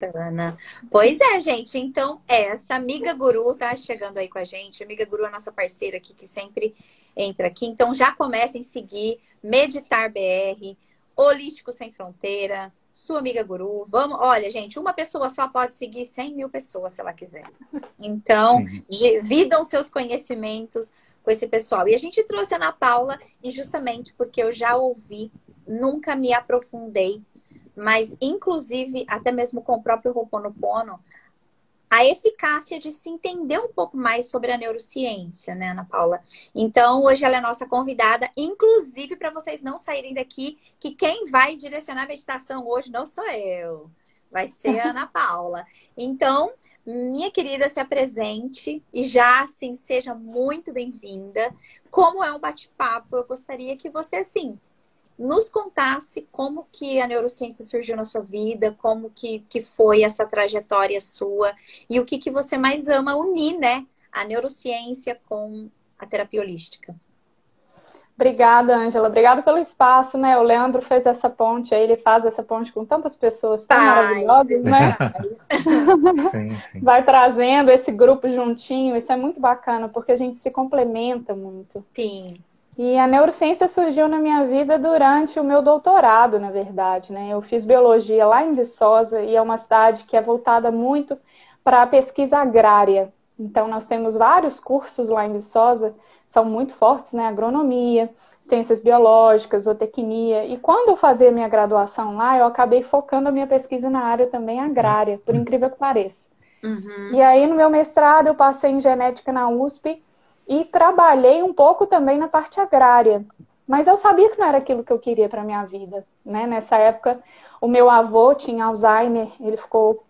Bacana. Pois é, gente. Então, essa amiga Guru tá chegando aí com a gente. Amiga Guru é nossa parceira aqui que sempre entra aqui. Então, já comecem a seguir Meditar BR, Holístico Sem Fronteira, sua amiga Guru. Vamos, olha, gente, uma pessoa só pode seguir 100 mil pessoas se ela quiser. Então, Sim. dividam seus conhecimentos com esse pessoal. E a gente trouxe a Ana Paula, e justamente porque eu já ouvi, nunca me aprofundei, mas inclusive até mesmo com o próprio Ho'oponopono, a eficácia de se entender um pouco mais sobre a neurociência, né, Ana Paula? Então, hoje ela é nossa convidada, inclusive para vocês não saírem daqui, que quem vai direcionar a meditação hoje não sou eu, vai ser a Ana Paula. Então, minha querida, se apresente e já, assim, seja muito bem-vinda. Como é um bate-papo, eu gostaria que você, assim, nos contasse como que a neurociência surgiu na sua vida, como que foi essa trajetória sua e o que você mais ama unir, né? A neurociência com a terapia holística. Obrigada, Ângela. Obrigada pelo espaço, né? O Leandro fez essa ponte aí, ele faz essa ponte com tantas pessoas tão Paz, maravilhosas, ele né? faz. Sim, sim. Vai trazendo esse grupo juntinho, isso é muito bacana, porque a gente se complementa muito. Sim. E a neurociência surgiu na minha vida durante o meu doutorado, na verdade, né? Eu fiz biologia lá em Viçosa e é uma cidade que é voltada muito para a pesquisa agrária. Então, nós temos vários cursos lá em Viçosa, são muito fortes, né? Agronomia, ciências biológicas, zootecnia. E quando eu fazia minha graduação lá, eu acabei focando a minha pesquisa na área também agrária, por incrível que pareça. E Uhum. aí, no meu mestrado, eu passei em genética na USP e trabalhei um pouco também na parte agrária. Mas eu sabia que não era aquilo que eu queria para a minha vida, né? Nessa época, o meu avô tinha Alzheimer, ele ficou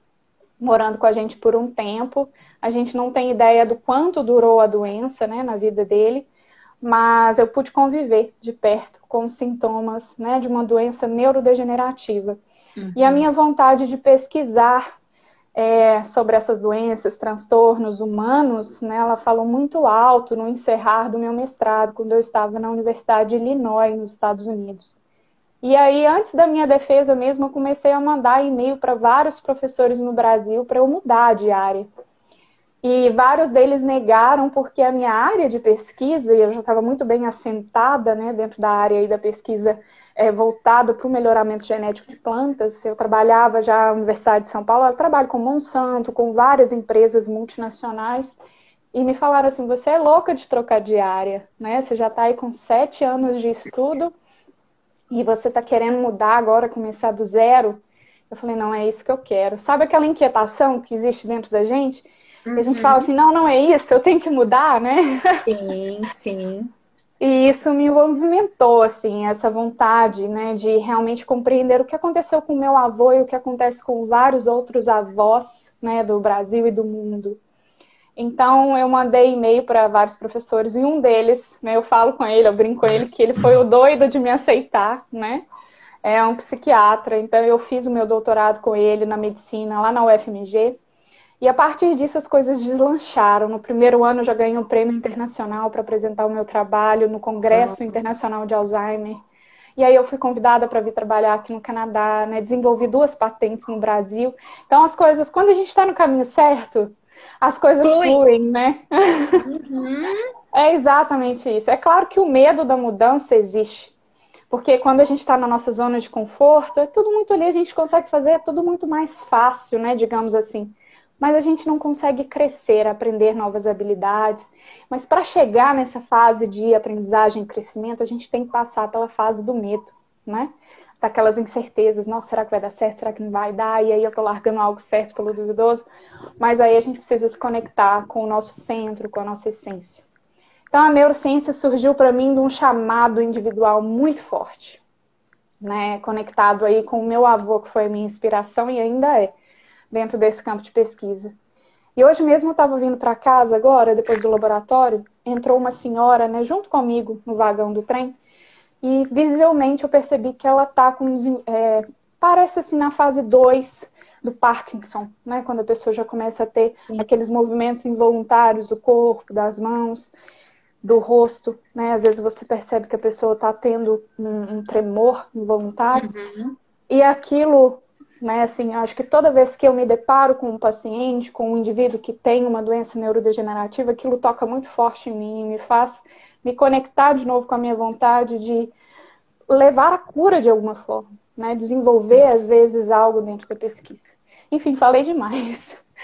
morando com a gente por um tempo. A gente não tem ideia do quanto durou a doença, né, na vida dele, mas eu pude conviver de perto com os sintomas, né, de uma doença neurodegenerativa. E a Uhum. minha vontade de pesquisar sobre essas doenças, transtornos humanos, né, ela falou muito alto no encerrar do meu mestrado, quando eu estava na Universidade de Illinois, nos Estados Unidos. E aí, antes da minha defesa mesmo, eu comecei a mandar e-mail para vários professores no Brasil para eu mudar de área. E vários deles negaram porque a minha área de pesquisa, e eu já estava muito bem assentada, né, dentro da área aí da pesquisa voltada para o melhoramento genético de plantas. Eu trabalhava já na Universidade de São Paulo, eu trabalho com Monsanto, com várias empresas multinacionais, e me falaram assim, você é louca de trocar de área, né? Você já está aí com 7 anos de estudo e você está querendo mudar agora, começar do zero. Eu falei, não, é isso que eu quero. Sabe aquela inquietação que existe dentro da gente? E a gente fala Uhum. assim, não, não é isso, eu tenho que mudar, né? Sim, sim. E isso me movimentou, assim, essa vontade, né, de realmente compreender o que aconteceu com o meu avô e o que acontece com vários outros avós, né, do Brasil e do mundo. Então, eu mandei e-mail para vários professores e um deles, né, eu falo com ele, eu brinco com ele, que ele foi o doido de me aceitar, né? É um psiquiatra, então eu fiz o meu doutorado com ele na medicina lá na UFMG. E a partir disso as coisas deslancharam. No primeiro ano eu já ganhei um prêmio internacional para apresentar o meu trabalho no Congresso Internacional de Alzheimer. E aí eu fui convidada para vir trabalhar aqui no Canadá, né? Desenvolvi 2 patentes no Brasil. Então as coisas, quando a gente está no caminho certo, as coisas Flui. fluem, né? Uhum. É exatamente isso. É claro que o medo da mudança existe. Porque quando a gente está na nossa zona de conforto, é tudo muito ali, a gente consegue fazer, é tudo muito mais fácil, né? Digamos assim. Mas a gente não consegue crescer, aprender novas habilidades. Mas para chegar nessa fase de aprendizagem e crescimento, a gente tem que passar pela fase do medo, né? Daquelas incertezas, nossa, será que vai dar certo? Será que não vai dar? E aí eu tô largando algo certo pelo duvidoso. Mas aí a gente precisa se conectar com o nosso centro, com a nossa essência. Então a neurociência surgiu para mim de um chamado individual muito forte, né? Conectado aí com o meu avô, que foi a minha inspiração e ainda é, dentro desse campo de pesquisa. E hoje mesmo eu estava vindo para casa agora, depois do laboratório, entrou uma senhora, né, junto comigo no vagão do trem, e visivelmente eu percebi que ela está com, parece assim na fase 2 do Parkinson, né, quando a pessoa já começa a ter Sim. aqueles movimentos involuntários do corpo, das mãos, do rosto, né, às vezes você percebe que a pessoa está tendo um tremor involuntário, Uhum. e aquilo né? Assim, eu acho que toda vez que eu me deparo com um paciente, com um indivíduo que tem uma doença neurodegenerativa, aquilo toca muito forte em mim, me faz me conectar de novo com a minha vontade de levar a cura de alguma forma, né? Desenvolver, às vezes, algo dentro da pesquisa. Enfim, falei demais.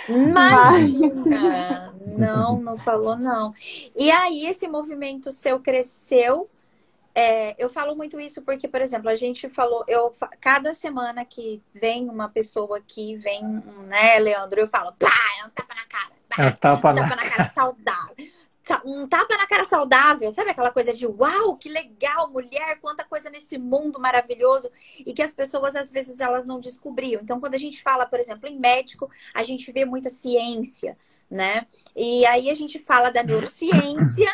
Mas... Imagina! Não, não falou não. E aí, esse movimento seu cresceu. Eu falo muito isso porque, por exemplo, a gente falou, cada semana que vem uma pessoa aqui, vem, né, Leandro, eu falo, pá, é um tapa na cara, pá, É, tapa um tapa na cara saudável. Um tapa na cara saudável, sabe aquela coisa de uau, que legal, mulher, quanta coisa nesse mundo maravilhoso e que as pessoas às vezes elas não descobriam. Então, quando a gente fala, por exemplo, em médico, a gente vê muita ciência, né? E aí a gente fala da neurociência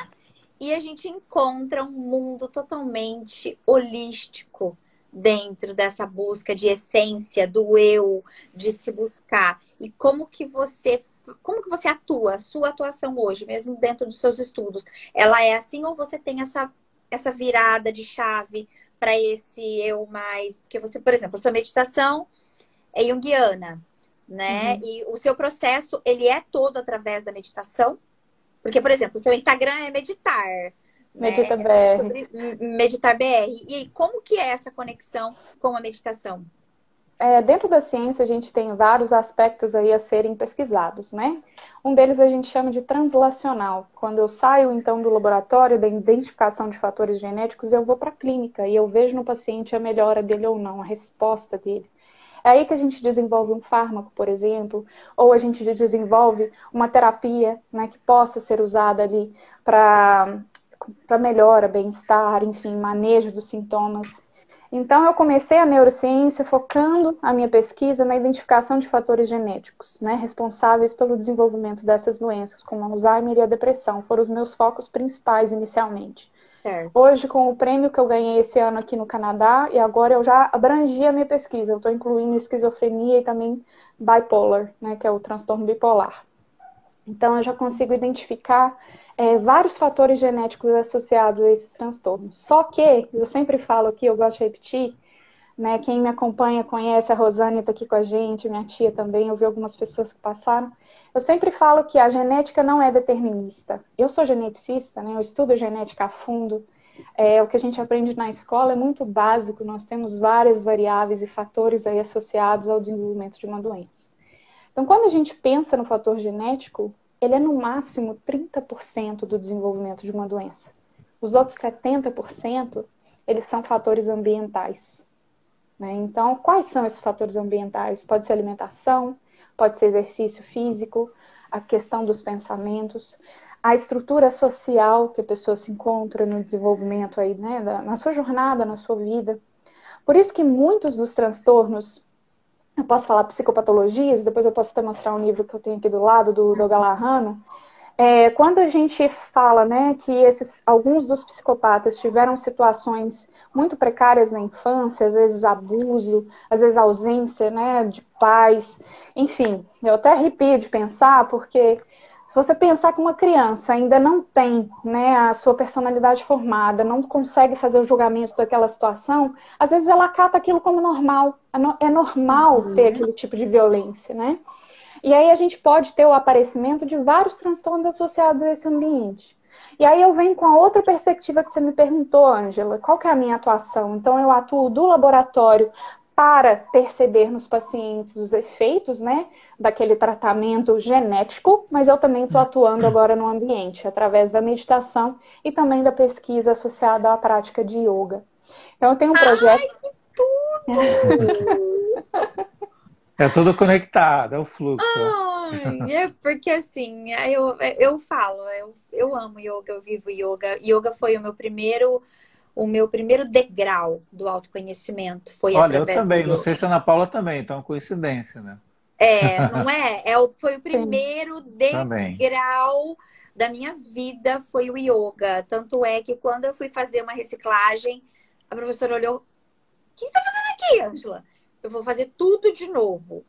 e a gente encontra um mundo totalmente holístico dentro dessa busca de essência, do eu, de se buscar. E como que você atua, a sua atuação hoje, mesmo dentro dos seus estudos? Ela é assim ou você tem essa virada de chave para esse eu mais? Porque você, por exemplo, a sua meditação é junguiana, né? E o seu processo, ele é todo através da meditação? Porque, por exemplo, o seu Instagram é meditar, né? Medita É BR. sobre meditar BR. E como que é essa conexão com a meditação? Dentro da ciência, a gente tem vários aspectos aí a serem pesquisados, né? Um deles a gente chama de translacional. Quando eu saio, então, do laboratório da identificação de fatores genéticos, eu vou para a clínica e eu vejo no paciente a melhora dele ou não, a resposta dele. É aí que a gente desenvolve um fármaco, por exemplo, ou a gente desenvolve uma terapia, né, que possa ser usada ali para melhora, bem-estar, enfim, manejo dos sintomas. Então, eu comecei a neurociência focando a minha pesquisa na identificação de fatores genéticos, né, responsáveis pelo desenvolvimento dessas doenças, como Alzheimer e a depressão. Foram os meus focos principais inicialmente. Certo. Hoje, com o prêmio que eu ganhei esse ano aqui no Canadá, e agora eu já abrangi a minha pesquisa. Eu estou incluindo esquizofrenia e também bipolar, né, que é o transtorno bipolar. Então, eu já consigo identificar vários fatores genéticos associados a esses transtornos. Só que, eu sempre falo aqui, eu gosto de repetir, né, quem me acompanha conhece, a Rosane está aqui com a gente, minha tia também, eu vi algumas pessoas que passaram. Eu sempre falo que a genética não é determinista. Eu sou geneticista, né, eu estudo genética a fundo. O que a gente aprende na escola é muito básico, nós temos várias variáveis e fatores aí associados ao desenvolvimento de uma doença. Então, quando a gente pensa no fator genético, ele é no máximo 30% do desenvolvimento de uma doença. Os outros 70%, eles são fatores ambientais. Né? Então, quais são esses fatores ambientais? Pode ser alimentação, pode ser exercício físico, a questão dos pensamentos, a estrutura social que a pessoa se encontra no desenvolvimento aí, né, na sua jornada, na sua vida. Por isso que muitos dos transtornos, eu posso falar psicopatologias, depois eu posso até mostrar um livro que eu tenho aqui do lado, do Galahano. Quando a gente fala, né, que alguns dos psicopatas tiveram situações muito precárias na infância, às vezes abuso, às vezes ausência, né, de pais, enfim, eu até arrepio de pensar, porque se você pensar que uma criança ainda não tem, né, a sua personalidade formada, não consegue fazer o julgamento daquela situação, às vezes ela acata aquilo como normal. É normal ter aquele tipo de violência, né? E aí a gente pode ter o aparecimento de vários transtornos associados a esse ambiente. E aí eu venho com a outra perspectiva que você me perguntou, Ângela. Qual que é a minha atuação? Então eu atuo do laboratório para perceber nos pacientes os efeitos, né, daquele tratamento genético, mas eu também estou atuando agora no ambiente, através da meditação e também da pesquisa associada à prática de yoga. Então eu tenho um projeto... Ai, que tudo! É tudo conectado, é o fluxo. Ai, porque assim, eu falo, eu amo yoga, eu vivo yoga. Yoga foi o meu primeiro degrau do autoconhecimento. Foi Olha, eu através do também, não sei yoga. se a Ana Paula também, então é uma coincidência, né? Não é? Foi o Sim. primeiro Também. degrau da minha vida, foi o yoga. Tanto é que quando eu fui fazer uma reciclagem, a professora olhou: o que você está fazendo aqui, Ângela? Eu vou fazer tudo de novo.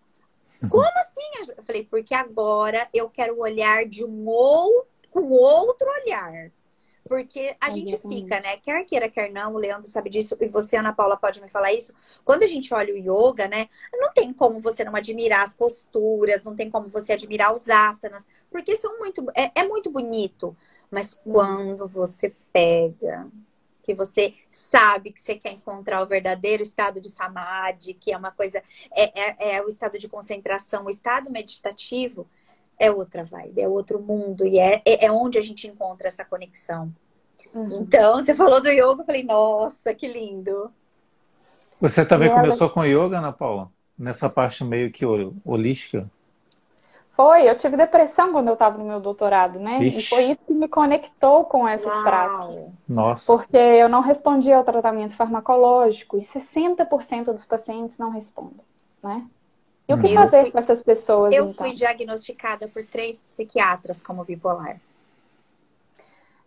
Como assim, Ângela? Eu falei, porque agora eu quero olhar com outro olhar. Porque a gente fica, Exatamente. né? Quer queira, quer não, o Leandro sabe disso, e você, Ana Paula, pode me falar isso. Quando a gente olha o yoga, né? Não tem como você não admirar as posturas, não tem como você admirar os asanas, porque são é muito bonito. Mas Uhum. quando você pega, que você sabe que você quer encontrar o verdadeiro estado de samadhi, que é uma coisa, é o estado de concentração, o estado meditativo, é outra vibe, é outro mundo, e é onde a gente encontra essa conexão. Uhum. Então, você falou do yoga, eu falei, nossa, que lindo. Você E também ela começou com yoga, Ana Paula? Nessa parte meio que holística? eu tive depressão quando eu estava no meu doutorado, né? E foi Ixi, isso que me conectou com essas práticas. Uau! nossa. Porque eu não respondia ao tratamento farmacológico e 60% dos pacientes não respondem, né? E o que Eu Uhum. fazer fui, com essas pessoas, eu fui então? diagnosticada por 3 psiquiatras como bipolar.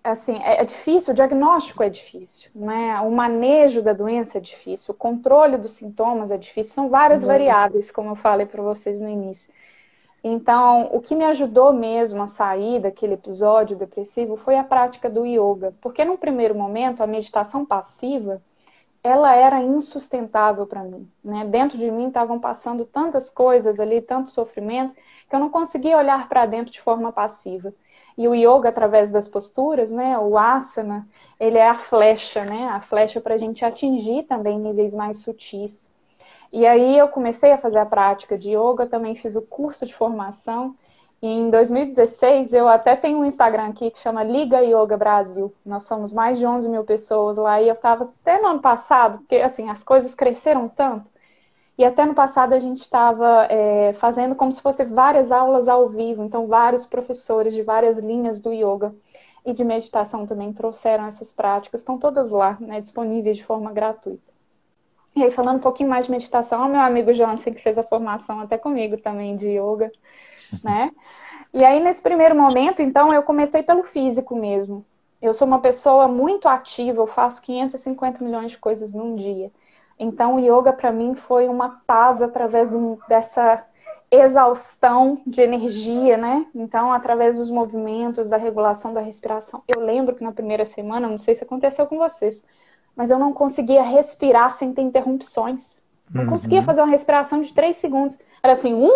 Assim, é difícil, o diagnóstico é difícil, né? O manejo da doença é difícil, o controle dos sintomas é difícil, são várias Muito. variáveis, como eu falei para vocês no início. Então, o que me ajudou mesmo a sair daquele episódio depressivo foi a prática do yoga, porque num primeiro momento a meditação passiva ela era insustentável para mim, né? Dentro de mim estavam passando tantas coisas ali, tanto sofrimento, que eu não conseguia olhar para dentro de forma passiva. E o yoga, através das posturas, né? O asana, ele é a flecha, né? A flecha para a gente atingir também níveis mais sutis. E aí eu comecei a fazer a prática de yoga, também fiz o curso de formação. E em 2016, eu até tenho um Instagram aqui que chama Liga Yoga Brasil. Nós somos mais de 11 mil pessoas lá. E eu estava até no ano passado, porque assim, as coisas cresceram tanto. E até no passado a gente estava fazendo como se fosse várias aulas ao vivo. Então, vários professores de várias linhas do yoga e de meditação também trouxeram essas práticas. Estão todas lá, né, disponíveis de forma gratuita. E aí, falando um pouquinho mais de meditação, o meu amigo Jansen, que fez a formação até comigo também de yoga, né? E aí, nesse primeiro momento, então, eu comecei pelo físico mesmo. Eu sou uma pessoa muito ativa, eu faço 550 milhões de coisas num dia. Então, o yoga para mim foi uma paz através dessa exaustão de energia, né? Então, através dos movimentos, da regulação da respiração. Eu lembro que na primeira semana, não sei se aconteceu com vocês, mas eu não conseguia respirar sem ter interrupções. Não conseguia Uhum. fazer uma respiração de 3 segundos. Era assim,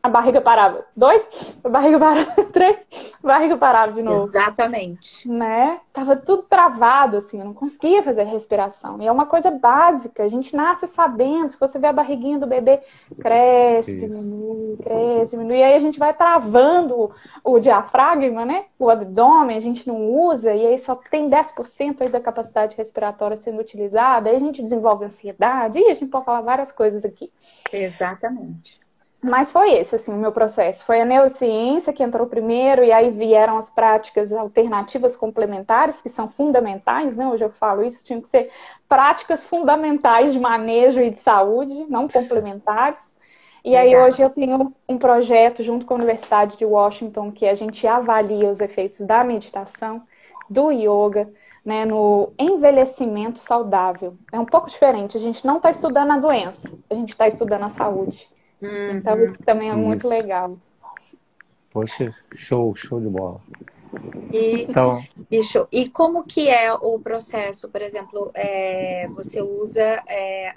a barriga parava. 2, a barriga parava. 3, a barriga parava de novo. Exatamente. Né? Tava tudo travado, assim, eu não conseguia fazer respiração. E é uma coisa básica, a gente nasce sabendo, se você vê a barriguinha do bebê, Isso. cresce, diminui, e aí a gente vai travando o diafragma, né? O abdômen, a gente não usa, e aí só tem 10% aí da capacidade respiratória sendo utilizada, aí a gente desenvolve ansiedade, e a gente pode falar várias coisas aqui. Exatamente. Mas foi esse, assim, o meu processo. Foi a neurociência que entrou primeiro, e aí vieram as práticas alternativas complementares, que são fundamentais, né? Hoje eu falo isso, tinham que ser práticas fundamentais de manejo e de saúde, não complementares. E aí hoje eu Verdade. tenho um projeto junto com a Universidade de Washington, que a gente avalia os efeitos da meditação, do yoga, né, no envelhecimento saudável. É um pouco diferente, a gente não está estudando a doença, a gente está estudando a saúde. Então, Uhum. isso também é muito Isso. legal. Poxa, show, show de bola. E, Então, e como que é o processo? Por exemplo, você usa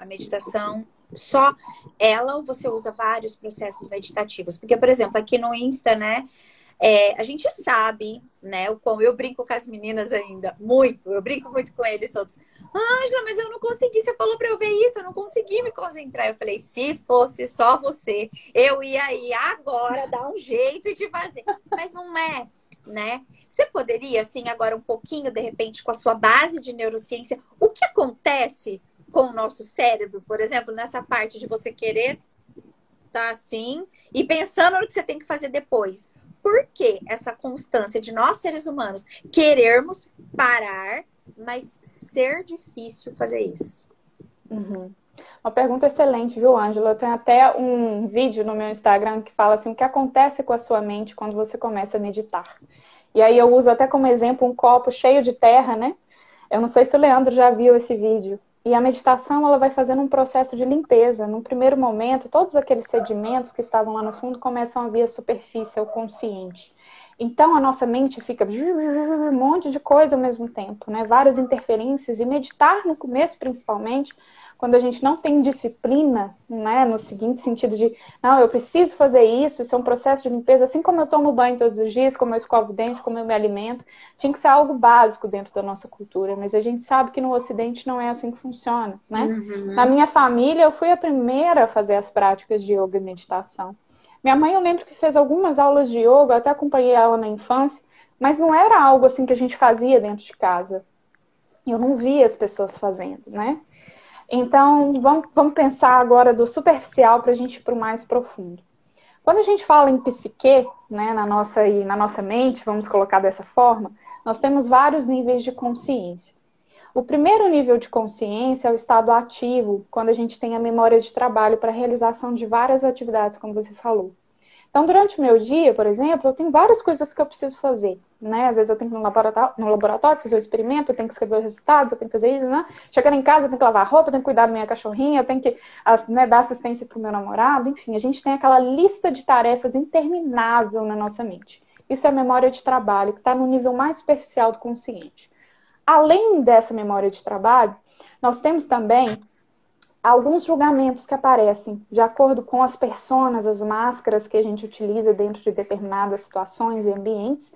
a meditação só ela ou você usa vários processos meditativos? Porque, por exemplo, aqui no Insta, né? A gente sabe, né? Como eu brinco com as meninas ainda, muito, eu brinco muito com eles todos. Ângela, mas eu não consegui, você falou para eu ver isso, eu não consegui me concentrar. Eu falei, se fosse só você, eu ia aí agora dar um jeito de fazer. Mas não é, né? Você poderia, assim, agora um pouquinho, de repente, com a sua base de neurociência, o que acontece com o nosso cérebro, por exemplo, nessa parte de você querer tá assim e pensando no que você tem que fazer depois. Por que essa constância de nós seres humanos querermos parar, mas ser difícil fazer isso? Uhum. Uma pergunta excelente, viu, Ângela? Eu tenho até um vídeo no meu Instagram que fala assim, o que acontece com a sua mente quando você começa a meditar. E aí eu uso até como exemplo um copo cheio de terra, né? Eu não sei se o Leandro já viu esse vídeo. E a meditação, ela vai fazendo um processo de limpeza. No primeiro momento, todos aqueles sedimentos que estavam lá no fundo começam a vir à superfície, ao consciente. Então, a nossa mente fica um monte de coisa ao mesmo tempo, né? Várias interferências. E meditar no começo, principalmente, quando a gente não tem disciplina, né? No seguinte sentido de, não, eu preciso fazer isso é um processo de limpeza, assim como eu tomo banho todos os dias, como eu escovo o dente, como eu me alimento. Tinha que ser algo básico dentro da nossa cultura, mas a gente sabe que no Ocidente não é assim que funciona, né? Na minha família, eu fui a primeira a fazer as práticas de yoga e meditação. Minha mãe, eu lembro que fez algumas aulas de yoga, eu até acompanhei ela na infância, mas não era algo assim que a gente fazia dentro de casa. Eu não via as pessoas fazendo, né? Então, vamos pensar agora do superficial para a gente ir para o mais profundo. Quando a gente fala em psique, né, na nossa mente, vamos colocar dessa forma, nós temos vários níveis de consciência. O primeiro nível de consciência é o estado ativo, quando a gente tem a memória de trabalho para a realização de várias atividades, como você falou. Então, durante o meu dia, por exemplo, eu tenho várias coisas que eu preciso fazer, né? Às vezes eu tenho que ir no laboratório fazer o experimento, eu tenho que escrever os resultados, eu tenho que fazer isso, né? Chegar em casa, eu tenho que lavar a roupa, eu tenho que cuidar da minha cachorrinha, eu tenho que, né, dar assistência para o meu namorado, enfim, a gente tem aquela lista de tarefas interminável na nossa mente. Isso é a memória de trabalho, que está no nível mais superficial do consciente. Além dessa memória de trabalho, nós temos também alguns julgamentos que aparecem de acordo com as personas, as máscaras que a gente utiliza dentro de determinadas situações e ambientes,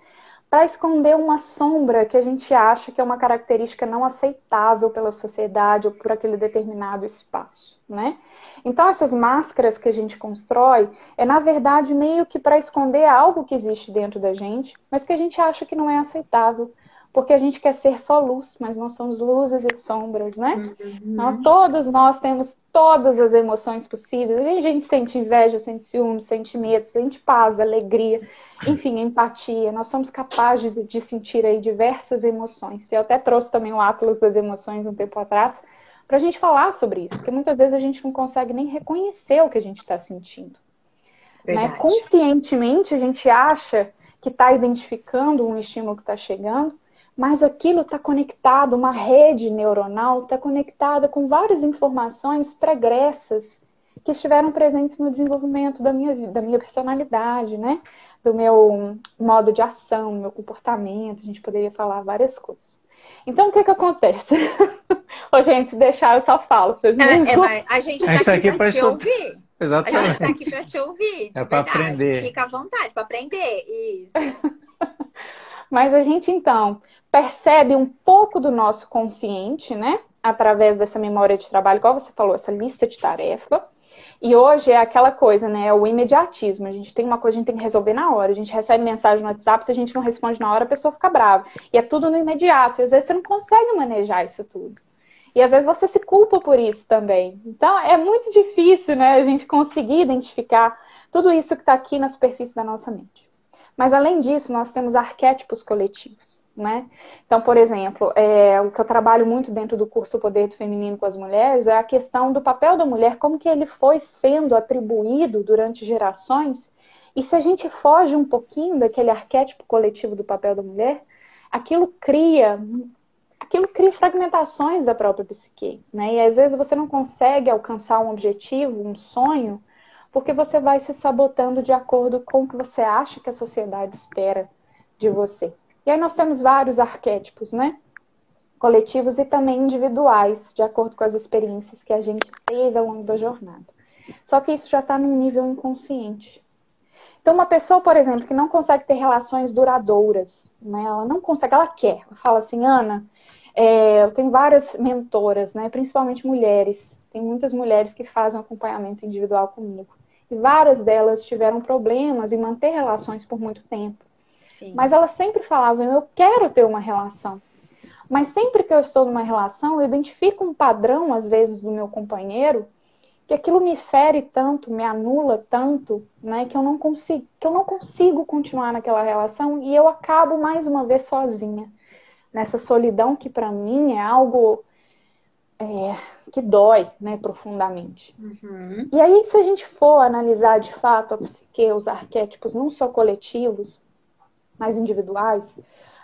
para esconder uma sombra que a gente acha que é uma característica não aceitável pela sociedade ou por aquele determinado espaço, né? Então, essas máscaras que a gente constrói é, na verdade, meio que para esconder algo que existe dentro da gente, mas que a gente acha que não é aceitável, porque a gente quer ser só luz, mas nós somos luzes e sombras, né? Então, todos nós temos todas as emoções possíveis. A gente sente inveja, sente ciúme, sente medo, sente paz, alegria, enfim, empatia. Nós somos capazes de sentir aí diversas emoções. Eu até trouxe também o Atlas das Emoções um tempo atrás para a gente falar sobre isso, porque muitas vezes a gente não consegue nem reconhecer o que a gente está sentindo. Né? Conscientemente, a gente acha que está identificando um estímulo que está chegando, mas aquilo está conectado, uma rede neuronal está conectada com várias informações pregressas que estiveram presentes no desenvolvimento da minha personalidade, né? Do meu modo de ação, do meu comportamento, a gente poderia falar várias coisas. Então, o que acontece? Ô, gente, se deixar, eu só falo. Vocês não mas a gente está aqui para te ouvir. Exatamente. A gente está aqui para te ouvir, de para verdade. Aprender. Fica à vontade para aprender. Isso. Mas a gente, então, percebe um pouco do nosso consciente, né? Através dessa memória de trabalho, igual você falou, essa lista de tarefa. E hoje é aquela coisa, né? É o imediatismo. A gente tem uma coisa, a gente tem que resolver na hora. A gente recebe mensagem no WhatsApp, se a gente não responde na hora, a pessoa fica brava. E é tudo no imediato. E às vezes você não consegue manejar isso tudo. E às vezes você se culpa por isso também. Então é muito difícil, né? A gente conseguir identificar tudo isso que está aqui na superfície da nossa mente. Mas além disso, nós temos arquétipos coletivos, né? Então, por exemplo, o que eu trabalho muito dentro do curso Poder do Feminino com as Mulheres é a questão do papel da mulher, como que ele foi sendo atribuído durante gerações. E se a gente foge um pouquinho daquele arquétipo coletivo do papel da mulher, aquilo cria fragmentações da própria psique, né? E às vezes você não consegue alcançar um objetivo, um sonho, porque você vai se sabotando de acordo com o que você acha que a sociedade espera de você. E aí nós temos vários arquétipos, né? Coletivos e também individuais, de acordo com as experiências que a gente teve ao longo da jornada. Só que isso já está num nível inconsciente. Então, uma pessoa, por exemplo, que não consegue ter relações duradouras, né? Ela não consegue, ela quer. Ela fala assim, Ana, eu tenho várias mentoras, né? Principalmente mulheres. Tem muitas mulheres que fazem acompanhamento individual comigo. E várias delas tiveram problemas em manter relações por muito tempo. Sim. Mas elas sempre falavam, eu quero ter uma relação. Mas sempre que eu estou numa relação, eu identifico um padrão, às vezes, do meu companheiro, que aquilo me fere tanto, me anula tanto, né, que eu não consigo continuar naquela relação e eu acabo mais uma vez sozinha. Nessa solidão que para mim é algo que dói, né, profundamente. Uhum. E aí, se a gente for analisar de fato a psique, os arquétipos não só coletivos, mas individuais,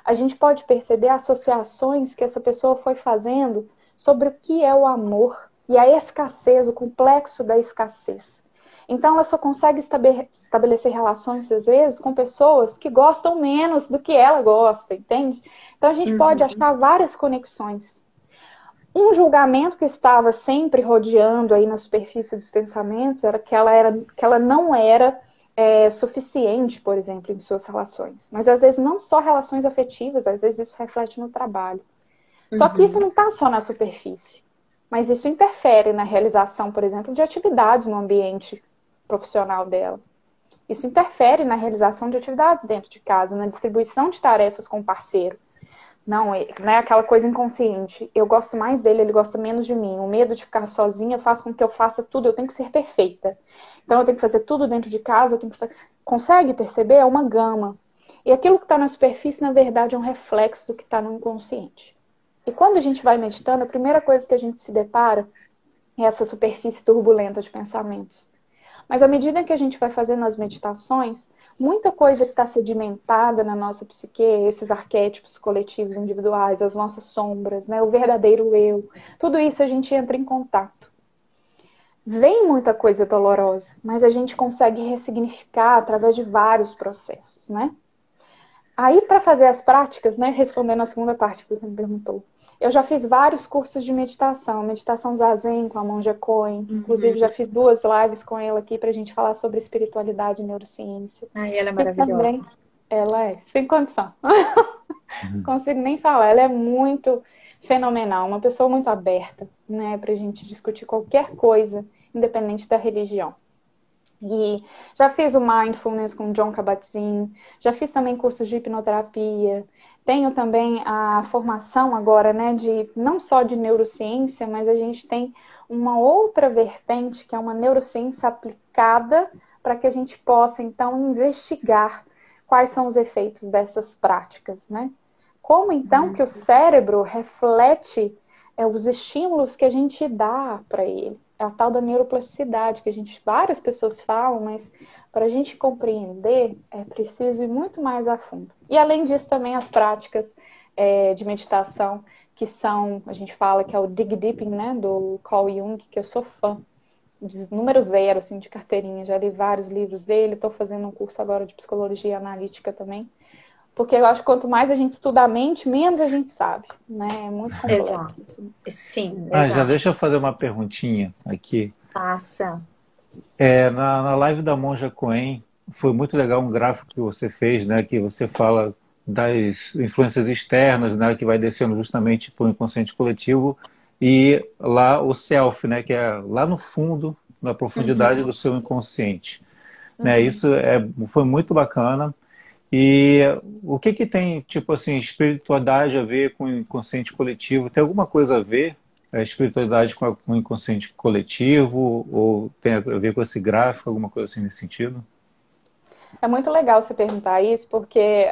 a gente pode perceber associações que essa pessoa foi fazendo sobre o que é o amor e a escassez, o complexo da escassez. Então, ela só consegue estabelecer relações, às vezes, com pessoas que gostam menos do que ela gosta, entende? Então, a gente pode Uhum. achar várias conexões. Um julgamento que estava sempre rodeando aí na superfície dos pensamentos era que ela não era suficiente, por exemplo, em suas relações. Mas, às vezes, não só relações afetivas, às vezes isso reflete no trabalho. Só que isso Uhum. não está só na superfície, mas isso interfere na realização, por exemplo, de atividades no ambiente profissional dela. Isso interfere na realização de atividades dentro de casa, na distribuição de tarefas com o parceiro. Não é aquela coisa inconsciente. Eu gosto mais dele, ele gosta menos de mim. O medo de ficar sozinha faz com que eu faça tudo, eu tenho que ser perfeita. Então eu tenho que fazer tudo dentro de casa, eu tenho que fazer... Consegue perceber? É uma gama. E aquilo que está na superfície, na verdade, é um reflexo do que está no inconsciente. E quando a gente vai meditando, a primeira coisa que a gente se depara é essa superfície turbulenta de pensamentos. Mas à medida que a gente vai fazendo as meditações, muita coisa que está sedimentada na nossa psique, esses arquétipos coletivos individuais, as nossas sombras, né, o verdadeiro eu, tudo isso a gente entra em contato. Vem muita coisa dolorosa, mas a gente consegue ressignificar através de vários processos, né? Aí, para fazer as práticas, né, respondendo a segunda parte que você me perguntou, eu já fiz vários cursos de meditação zazen com a Monja Coen, inclusive já Uhum. fiz 2 lives com ela aqui para a gente falar sobre espiritualidade e neurociência. Ai, ela é E também, maravilhosa. ela é sem condição, Uhum. consigo nem falar, ela é muito fenomenal, uma pessoa muito aberta, né, para a gente discutir qualquer coisa, independente da religião. E já fiz o Mindfulness com John Kabat-Zinn, já fiz também cursos de hipnoterapia, tenho também a formação agora, né, de não só de neurociência, mas a gente tem uma outra vertente, que é uma neurociência aplicada para que a gente possa, então, investigar quais são os efeitos dessas práticas, né? Como, então, que o cérebro reflete os estímulos que a gente dá para ele. É a tal da neuroplasticidade, que várias pessoas falam, mas para a gente compreender é preciso ir muito mais a fundo. E além disso, também as práticas de meditação, que são, a gente fala que é o Dig Deeping, né, do Carl Jung, que eu sou fã, de número 0, assim, de carteirinha. Já li vários livros dele, estou fazendo um curso agora de psicologia analítica também. Porque eu acho que quanto mais a gente estuda a mente, menos a gente sabe, né? É muito complexo. Exato. Sim, Já exato. deixa eu fazer uma perguntinha aqui. Passa. Na live da Monja Coen, foi muito legal um gráfico que você fez, né, que você fala das influências externas, né, que vai descendo justamente para o inconsciente coletivo, e lá o self, né, que é lá no fundo, na profundidade Uhum. do seu inconsciente. Né, Uhum. isso foi muito bacana. E o que que tem, tipo assim, espiritualidade a ver com o inconsciente coletivo? Tem alguma coisa a ver a espiritualidade com o inconsciente coletivo? Ou tem a ver com esse gráfico, alguma coisa assim nesse sentido? É muito legal você perguntar isso, porque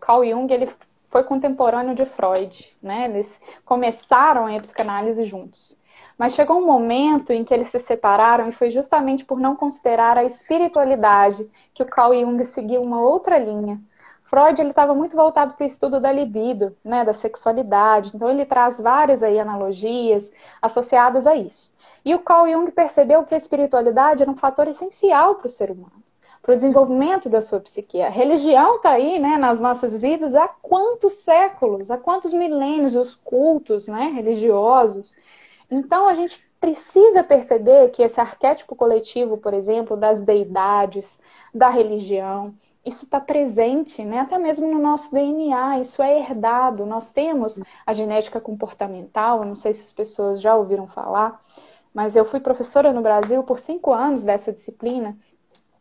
Carl Jung ele foi contemporâneo de Freud, né? Eles começaram a psicanálise juntos. Mas chegou um momento em que eles se separaram e foi justamente por não considerar a espiritualidade que o Carl Jung seguiu uma outra linha. Freud ele estava muito voltado para o estudo da libido, né, da sexualidade. Então ele traz várias aí analogias associadas a isso. E o Carl Jung percebeu que a espiritualidade era um fator essencial para o ser humano, para o desenvolvimento da sua psique. A religião está aí, né, nas nossas vidas há quantos séculos, há quantos milênios, os cultos, né, religiosos. Então a gente precisa perceber que esse arquétipo coletivo, por exemplo, das deidades, da religião, isso está presente, né, até mesmo no nosso DNA, isso é herdado. Nós temos a genética comportamental, eu não sei se as pessoas já ouviram falar, mas eu fui professora no Brasil por 5 anos dessa disciplina,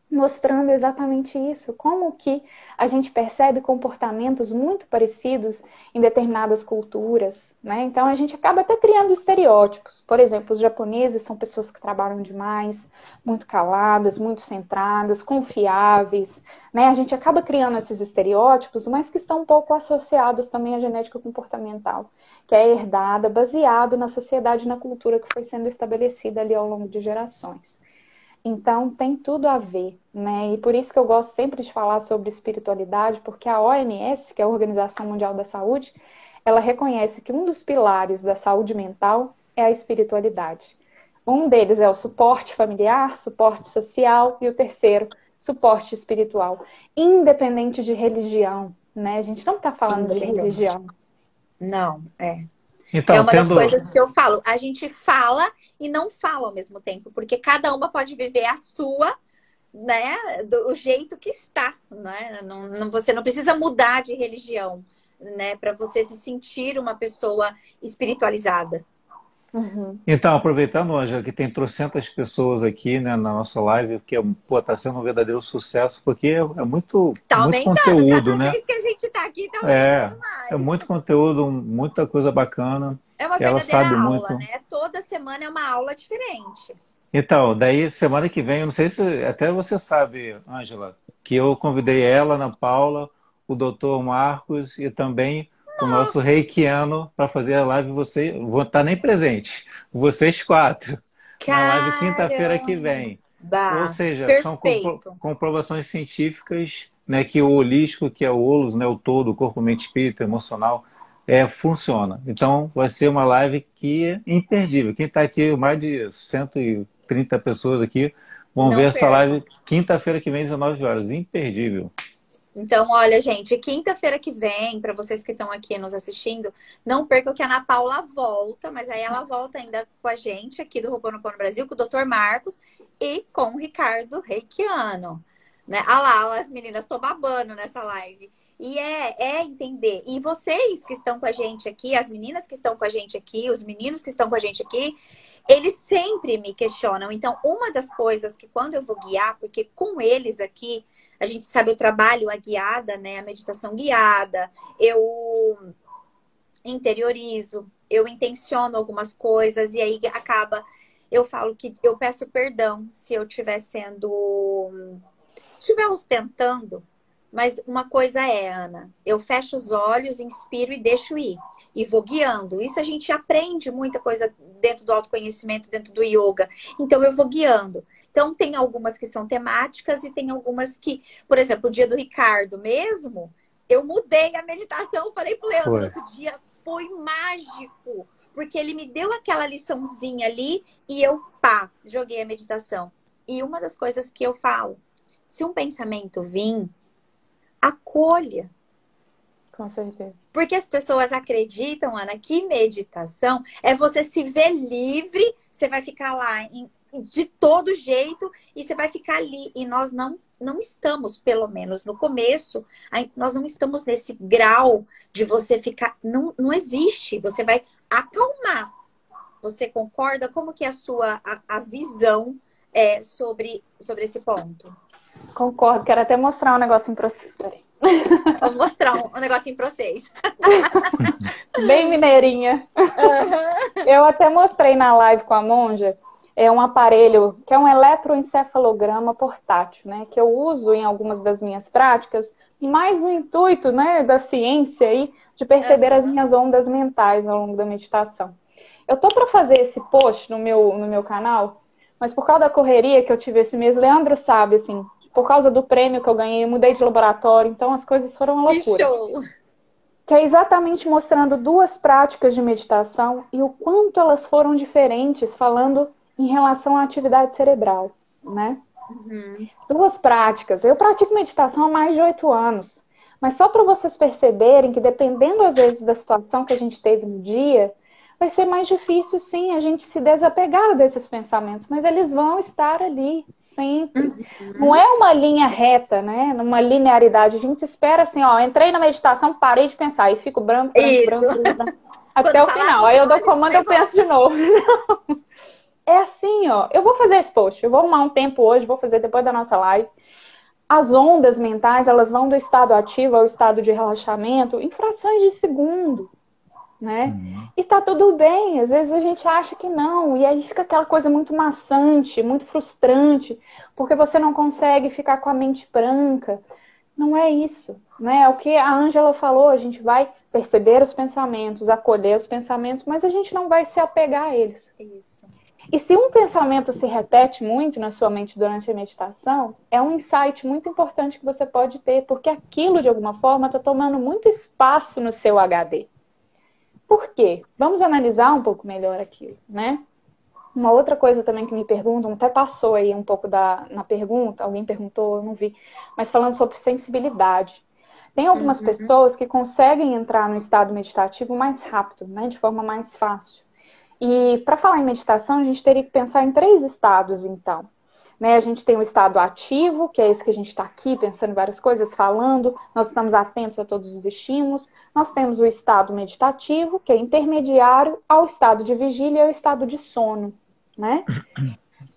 mostrando exatamente isso, como que a gente percebe comportamentos muito parecidos em determinadas culturas, né? Então a gente acaba até criando estereótipos. Por exemplo, os japoneses são pessoas que trabalham demais, muito caladas, muito centradas, confiáveis, né? A gente acaba criando esses estereótipos, mas que estão um pouco associados também à genética comportamental, que é herdada, baseado na sociedade e na cultura que foi sendo estabelecida ali ao longo de gerações. Então, tem tudo a ver, né? E por isso que eu gosto sempre de falar sobre espiritualidade, porque a OMS, que é a Organização Mundial da Saúde, ela reconhece que um dos pilares da saúde mental é a espiritualidade. Um deles é o suporte familiar, suporte social e o terceiro, suporte espiritual, independente de religião, né? A gente não está falando de Independente. religião. Não, é. É Então, uma das tendo. coisas que eu falo. A gente fala e não fala ao mesmo tempo, porque cada uma pode viver a sua, né, do jeito que está, né? Você não precisa mudar de religião, né, para você se sentir uma pessoa espiritualizada. Uhum. Então, aproveitando, Ângela, que tem trocentas pessoas aqui, né, na nossa live, que pô, tá sendo um verdadeiro sucesso, porque é muito, Tá muito aumentando, conteúdo, cada né? vez que a gente tá aqui, tá É, aumentando é mais. muito conteúdo, muita coisa bacana. É uma Ela verdadeira sabe aula, muito. né? Toda semana é uma aula diferente. Então, daí semana que vem, eu não sei se até você sabe, Ângela, que eu convidei ela, Ana Paula, o doutor Marcos e também o nosso Nossa, reikiano para fazer a live. Você, vou estar nem presente, vocês quatro, na live quinta-feira que vem. Ou caramba! seja, são Perfeito. comprovações científicas, né, que o holístico, que é o holos, né, o todo, o corpo, mente, espírito, emocional, funciona. Então, vai ser uma live que é imperdível. Quem está aqui, mais de 130 pessoas aqui, vão ver Não essa live percam. quinta-feira que vem, 19 horas. Imperdível. Então, olha, gente, quinta-feira que vem, para vocês que estão aqui nos assistindo, não percam que a Ana Paula volta, mas aí ela volta ainda com a gente aqui do Ho'oponopono Brasil, com o Dr. Marcos e com o Ricardo Reikiano, né? Ah lá, as meninas estão babando nessa live. E é entender. E vocês que estão com a gente aqui, as meninas que estão com a gente aqui, os meninos que estão com a gente aqui, eles sempre me questionam. Então, uma das coisas que quando eu vou guiar, porque com eles aqui a gente sabe, eu trabalho a guiada, né? A meditação guiada, eu interiorizo, eu intenciono algumas coisas e aí acaba, eu falo que eu peço perdão se eu estiver estiver ostentando, mas uma coisa é, Ana, eu fecho os olhos, inspiro e deixo ir. E vou guiando. Isso a gente aprende muita coisa dentro do autoconhecimento, dentro do yoga. Então eu vou guiando. Então tem algumas que são temáticas e tem algumas que, por exemplo, o dia do Ricardo mesmo, eu mudei a meditação, falei pro Leandro Foi. que o dia foi mágico, porque ele me deu aquela liçãozinha ali e eu, pá, joguei a meditação. E uma das coisas que eu falo, se um pensamento vir, acolha. Com certeza. Porque as pessoas acreditam, Ana, que meditação é você se ver livre, você vai ficar lá de todo jeito e você vai ficar ali. E nós não estamos, pelo menos no começo, nós não estamos nesse grau de você ficar. Não existe. Você vai acalmar. Você concorda? Como que é a visão sobre esse ponto? Concordo, quero até mostrar um negocinho pra vocês. Peraí. Vou mostrar um negocinho pra vocês. Bem mineirinha. Uhum. Eu até mostrei na live com a Monja, é um aparelho que é um eletroencefalograma portátil, né? Que eu uso em algumas das minhas práticas, mais no intuito, né, da ciência aí, de perceber as minhas ondas mentais ao longo da meditação. Eu tô para fazer esse post no meu canal, mas por causa da correria que eu tive esse mês, Leandro sabe, assim, por causa do prêmio que eu ganhei, eu mudei de laboratório, então as coisas foram uma Que loucura. show! Que é exatamente mostrando duas práticas de meditação e o quanto elas foram diferentes, falando em relação à atividade cerebral, né? Uhum. Duas práticas. Eu pratico meditação há mais de 8 anos, mas só para vocês perceberem que dependendo às vezes da situação que a gente teve no dia, vai ser mais difícil sim a gente se desapegar desses pensamentos, mas eles vão estar ali sempre. Não Uhum. é uma linha reta, né? Numa linearidade. A gente espera assim, ó, entrei na meditação, parei de pensar e fico branco, branco, Isso. branco, branco, branco, até Quando o falar final. dos Aí eu dou olhos, comando, você eu penso de volta. novo. É assim, ó. Eu vou fazer esse post, eu vou arrumar um tempo hoje, vou fazer depois da nossa live. As ondas mentais, elas vão do estado ativo ao estado de relaxamento em frações de segundo, né? E tá tudo bem, às vezes a gente acha que não, e aí fica aquela coisa muito maçante, muito frustrante, porque você não consegue ficar com a mente branca. Não é isso, né? É o que a Ângela falou, a gente vai perceber os pensamentos, acolher os pensamentos, mas a gente não vai se apegar a eles. Isso. E se um pensamento se repete muito na sua mente durante a meditação, é um insight muito importante que você pode ter, porque aquilo, de alguma forma, está tomando muito espaço no seu HD. Por quê? Vamos analisar um pouco melhor aquilo, né? Uma outra coisa também que me perguntam, até passou aí um pouco na pergunta, alguém perguntou, eu não vi, mas falando sobre sensibilidade. Tem algumas Uhum. pessoas que conseguem entrar no estado meditativo mais rápido, né, de forma mais fácil. E para falar em meditação, a gente teria que pensar em 3 estados, então. Né, a gente tem o estado ativo, que é esse que a gente está aqui pensando em várias coisas, falando, nós estamos atentos a todos os estímulos. Nós temos o estado meditativo, que é intermediário ao estado de vigília e ao estado de sono. Né?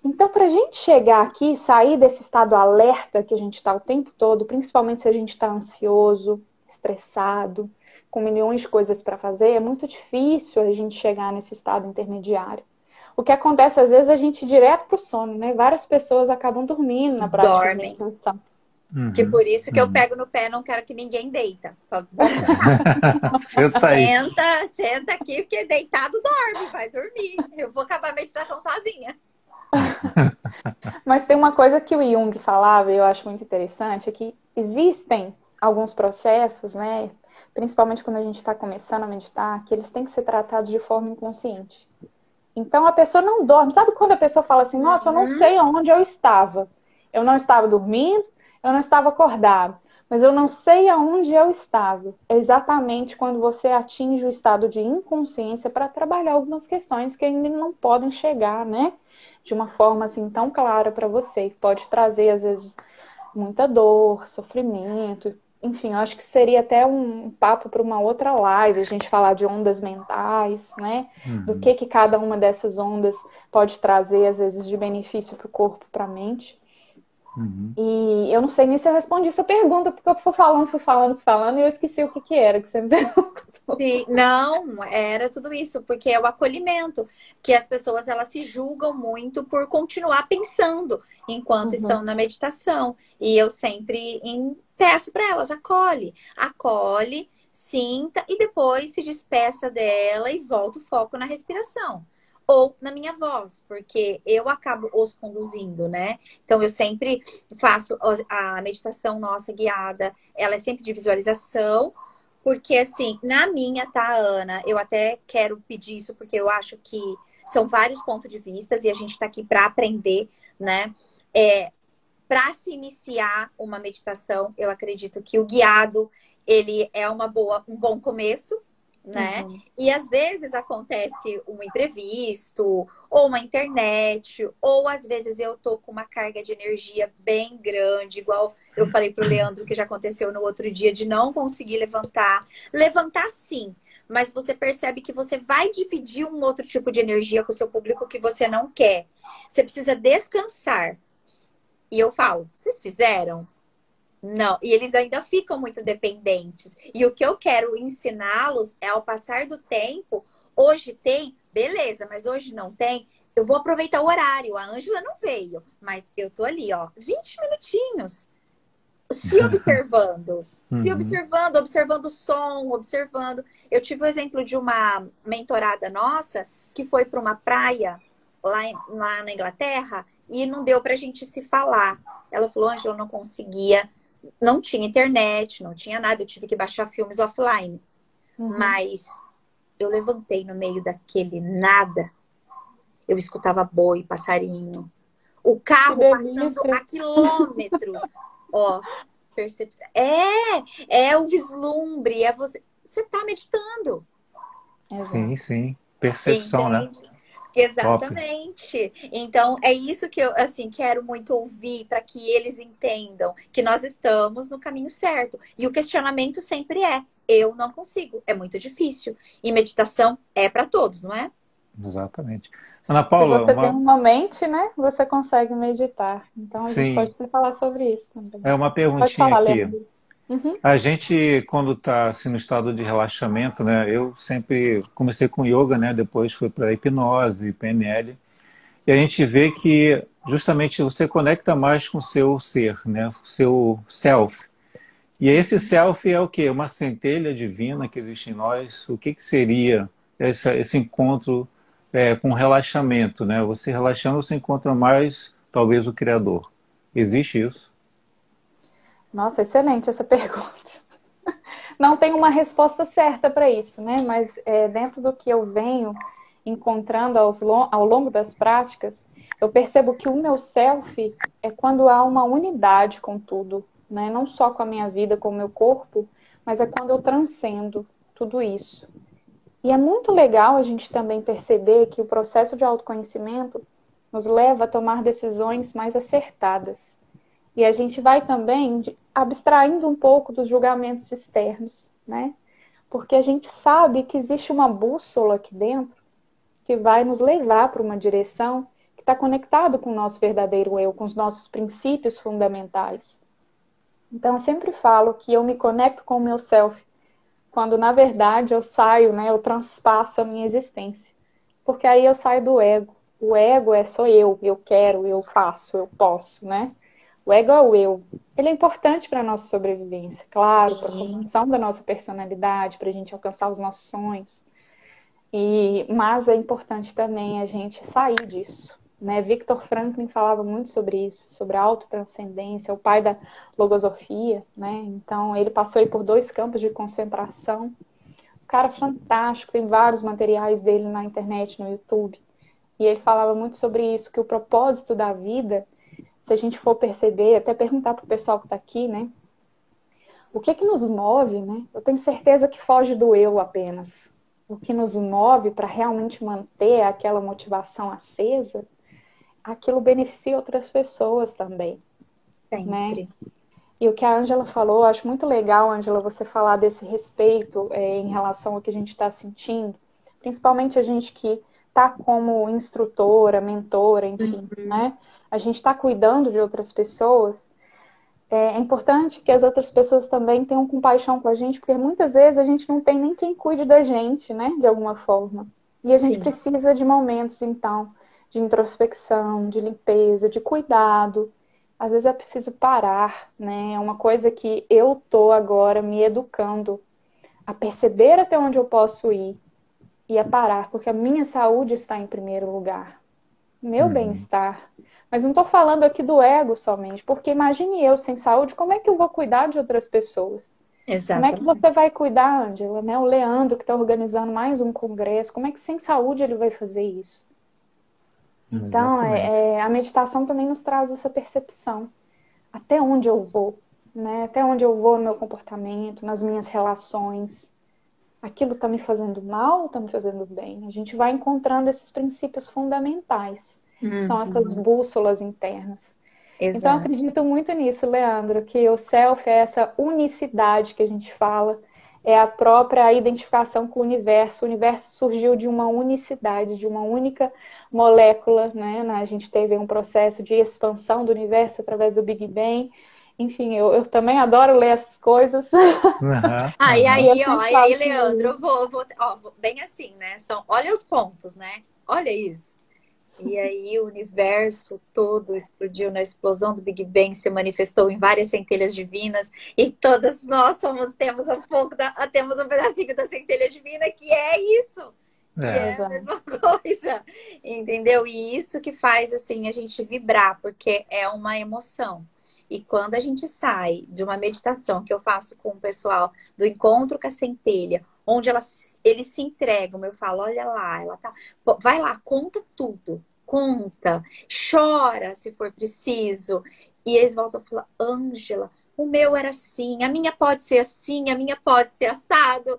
Então, para a gente chegar aqui, sair desse estado alerta que a gente está o tempo todo, principalmente se a gente está ansioso, estressado, com milhões de coisas para fazer, é muito difícil a gente chegar nesse estado intermediário. O que acontece, às vezes, é a gente ir direto para o sono, né? Várias pessoas acabam dormindo na prática de Dormem. meditação. Que Uhum, por isso que eu uhum. pego no pé, não quero que ninguém deita. Vamos sentar. Senta aí. Senta aqui, porque deitado dorme, vai dormir. Eu vou acabar a meditação sozinha. Mas tem uma coisa que o Jung falava, e eu acho muito interessante, é que existem alguns processos, né? Principalmente quando a gente está começando a meditar, que eles têm que ser tratados de forma inconsciente. Então a pessoa não dorme. Sabe quando a pessoa fala assim, nossa, eu não Uhum. sei onde eu estava. Eu não estava dormindo, eu não estava acordado, mas eu não sei aonde eu estava. É exatamente quando você atinge o estado de inconsciência para trabalhar algumas questões que ainda não podem chegar, né? De uma forma assim tão clara para você, que pode trazer, às vezes, muita dor, sofrimento. Enfim, eu acho que seria até um papo para uma outra live, a gente falar de ondas mentais, né? Do Uhum, que cada uma dessas ondas pode trazer, às vezes, de benefício para o corpo, para a mente. uhum. E eu não sei nem se eu respondi essa pergunta, porque eu fui falando, e eu esqueci o que que era que você me perguntou. Sim, não, era tudo isso, porque é o acolhimento, que as pessoas elas se julgam muito por continuar pensando enquanto estão Uhum. na meditação. E eu sempre peço para elas, acolhe, acolhe, sinta e depois se despeça dela e volta o foco na respiração. Ou na minha voz, porque eu acabo os conduzindo, né? Então eu sempre faço a meditação nossa guiada, ela é sempre de visualização. Porque, assim, na minha, tá, Ana? Eu até quero pedir isso porque eu acho que são vários pontos de vista e a gente está aqui para aprender, né? Para se iniciar uma meditação, eu acredito que o guiado ele é um bom começo, né? Uhum. E às vezes acontece um imprevisto, ou uma internet, ou às vezes eu tô com uma carga de energia bem grande, igual eu falei pro Leandro que já aconteceu no outro dia de não conseguir levantar. Levantar sim, mas você percebe que você vai dividir um outro tipo de energia com o seu público que você não quer. Você precisa descansar. E eu falo, vocês fizeram? Não, e eles ainda ficam muito dependentes. E o que eu quero ensiná-los é, ao passar do tempo, hoje tem, beleza, mas hoje não tem. Eu vou aproveitar o horário. A Ângela não veio, mas eu tô ali, ó, 20 minutinhos, se Uhum. observando, observando o som, observando. Eu tive o exemplo de uma mentorada nossa que foi para uma praia lá na Inglaterra e não deu pra gente se falar. Ela falou, Ângela, eu não conseguia, não tinha internet, não tinha nada, eu tive que baixar filmes offline. Uhum. Mas eu levantei no meio daquele nada, eu escutava boi, passarinho, o Que carro passando delícia. a quilômetros. Ó, percepção. É o vislumbre, é você. Você tá meditando, Sim, Exato. sim. Percepção, né? entende? Top. Exatamente. Então, é isso que eu, assim, quero muito ouvir para que eles entendam que nós estamos no caminho certo. E o questionamento sempre é: eu não consigo, é muito difícil. E meditação é para todos, não é? Exatamente. Ana Se Paula, você tem uma mente, né, você consegue meditar. Então a gente sim, pode falar sobre isso também. é uma Pode perguntinha falar, aqui. Leandro. Uhum. A gente, quando está assim, no estado de relaxamento, né? Eu sempre comecei com yoga, né? Depois fui para hipnose, PNL. E a gente vê que justamente você conecta mais com o seu ser, né? O seu self. E esse self é o quê? Uma centelha divina que existe em nós. O que, que seria esse encontro com relaxamento, né? Você relaxando, você encontra mais, talvez, o Criador. Existe isso? Nossa, excelente essa pergunta. Não tem uma resposta certa para isso, né? Mas dentro do que eu venho encontrando ao longo das práticas, eu percebo que o meu self é quando há uma unidade com tudo, né? Não só com a minha vida, com o meu corpo, mas é quando eu transcendo tudo isso. E é muito legal a gente também perceber que o processo de autoconhecimento nos leva a tomar decisões mais acertadas. E a gente vai também abstraindo um pouco dos julgamentos externos, né? Porque a gente sabe que existe uma bússola aqui dentro que vai nos levar para uma direção que está conectado com o nosso verdadeiro eu, com os nossos princípios fundamentais. Então, eu sempre falo que eu me conecto com o meu self, quando, na verdade, eu saio, né, eu transpasso a minha existência. Porque aí eu saio do ego. O ego sou eu quero, eu faço, eu posso, né? O ego é o eu. Ele é importante para a nossa sobrevivência, claro, para a formação da nossa personalidade, para a gente alcançar os nossos sonhos. Mas é importante também a gente sair disso, né? Viktor Frankl falava muito sobre isso, sobre a autotranscendência, o pai da logosofia, né? Então, ele passou aí por 2 campos de concentração. Um cara fantástico, tem vários materiais dele na internet, no YouTube. E ele falava muito sobre isso, que o propósito da vida, se a gente for perceber, até perguntar para o pessoal que está aqui, né? O que nos move, né? Eu tenho certeza que foge do eu apenas. O que nos move para realmente manter aquela motivação acesa, aquilo beneficia outras pessoas também. Sempre. Né? E o que a Ângela falou, eu acho muito legal, Ângela, você falar desse respeito em relação ao que a gente está sentindo. Principalmente a gente que está como instrutora, mentora, enfim, né? A gente está cuidando de outras pessoas. É importante que as outras pessoas também tenham compaixão com a gente, porque muitas vezes a gente não tem nem quem cuide da gente, né? De alguma forma. E a gente precisa de momentos, então, de introspecção, de limpeza, de cuidado. Às vezes é preciso parar, né? É uma coisa que eu tô agora me educando a perceber até onde eu posso ir e a parar, porque a minha saúde está em primeiro lugar. Meu bem-estar. Mas não estou falando aqui do ego somente, porque imagine eu sem saúde, como é que eu vou cuidar de outras pessoas? Exatamente. Como é que você vai cuidar, Ângela? Né? O Leandro, que está organizando mais um congresso, como é que sem saúde ele vai fazer isso? Então, a meditação também nos traz essa percepção. Até onde eu vou? Né? Até onde eu vou no meu comportamento, nas minhas relações? Aquilo está me fazendo mal ou está me fazendo bem? A gente vai encontrando esses princípios fundamentais. São essas bússolas internas. Exato. Então, eu acredito muito nisso, Leandro, que o self é essa unicidade que a gente fala, é a própria identificação com o universo. O universo surgiu de uma unicidade, de uma única molécula, né? A gente teve um processo de expansão do universo através do Big Bang. Enfim, eu também adoro ler essas coisas. E aí, Leandro, eu vou bem assim, né? Olha os pontos, né? Olha isso. E aí o universo todo explodiu na explosão do Big Bang, se manifestou em várias centelhas divinas, e todas nós temos temos um pedacinho da centelha divina, que é isso. Que é a mesma coisa, entendeu? E isso que faz assim a gente vibrar, porque é uma emoção. E quando a gente sai de uma meditação que eu faço com o pessoal, do encontro com a centelha, onde eles se entregam, eu falo, olha lá, ela tá. Vai lá, conta tudo. Conta, chora se for preciso. E eles voltam a falar, Ângela, o meu era assim, a minha pode ser assim, a minha pode ser assado.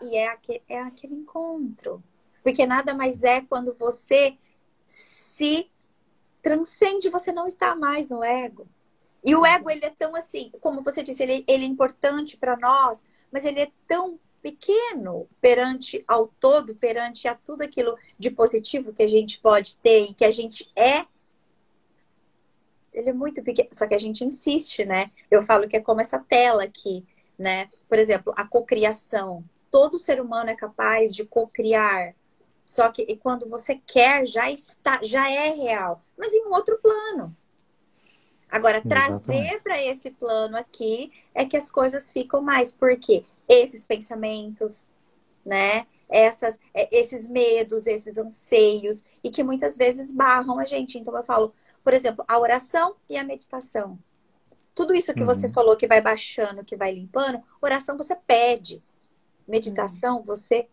E é aquele encontro. Porque nada mais é quando você se transcende, você não está mais no ego. E o ego, ele é tão assim, como você disse, ele é importante para nós, mas ele é tão pequeno perante ao todo, perante a tudo aquilo de positivo que a gente pode ter e que a gente é. Ele é muito pequeno, só que a gente insiste, né? Eu falo que é como essa tela aqui, né? Por exemplo, a cocriação. Todo ser humano é capaz de cocriar. Só que quando você quer, já é real, mas em um outro plano. Agora, trazer para esse plano aqui é que as coisas ficam mais. Por quê? Esses pensamentos, né? Esses medos, esses anseios, e que muitas vezes barram a gente. Então, eu falo, por exemplo, a oração e a meditação. Tudo isso que você falou que vai baixando, que vai limpando, oração você pede. Meditação você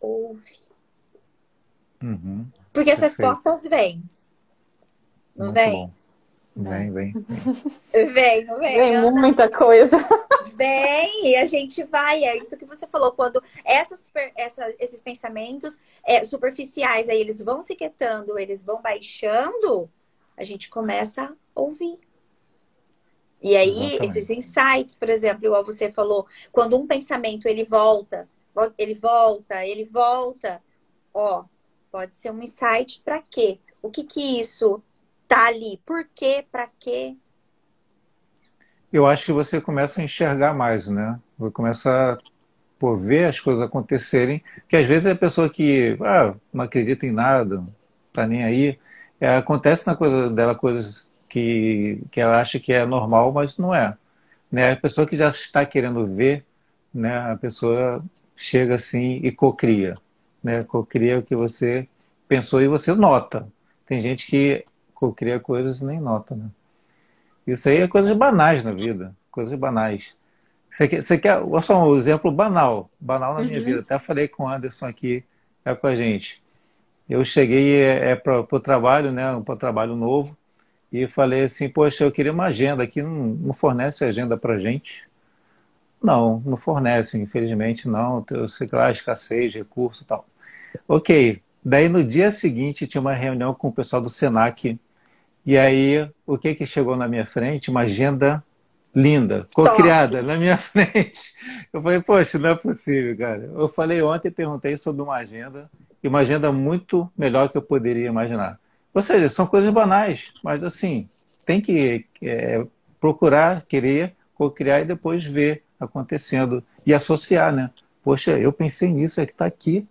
ouve. Uhum. Porque as Perfeito. respostas vêm, não Muito vem? bom. Vem, vem, vem. Vem, não vem, Vem Ana? muita coisa. Vem, e a gente vai. É isso que você falou. Quando esses pensamentos superficiais aí, eles vão se quietando, eles vão baixando, a gente começa a ouvir. E aí, esses Exatamente. insights, por exemplo, igual você falou, quando um pensamento ele volta, ele volta, ele volta, ó, pode ser um insight para quê? O que que isso tá ali? Por quê? Para quê? Eu acho que você começa a enxergar mais, né? Você começa a pô, ver as coisas acontecerem, que às vezes é a pessoa que não acredita em nada, tá nem aí, acontece na coisa dela coisas que ela acha que é normal, mas não é. Né? A pessoa que já está querendo ver, né? A pessoa chega assim e cocria, né? Cocria o que você pensou e você nota. Tem gente que cocria coisas e nem nota, né? Isso aí é coisas banais na vida, coisas banais. Olha só um exemplo banal, banal na minha vida. Uhum. Até falei com o Anderson aqui, com a gente. Eu cheguei para o trabalho, né, para o trabalho novo, e falei assim, poxa, eu queria uma agenda aqui, não fornece agenda para gente? Não, não fornece, infelizmente não, eu sei lá, escassez de recurso e tal. Ok, daí no dia seguinte tinha uma reunião com o pessoal do Senac, e aí o que que chegou na minha frente? Uma agenda linda, Top. co-criada na minha frente. Eu falei, poxa, não é possível, cara. Eu falei ontem, perguntei sobre uma agenda, e uma agenda muito melhor que eu poderia imaginar. Ou seja, são coisas banais, mas assim, tem que procurar, querer, co-criar e depois ver acontecendo e associar, né? Poxa, eu pensei nisso, é que está aqui,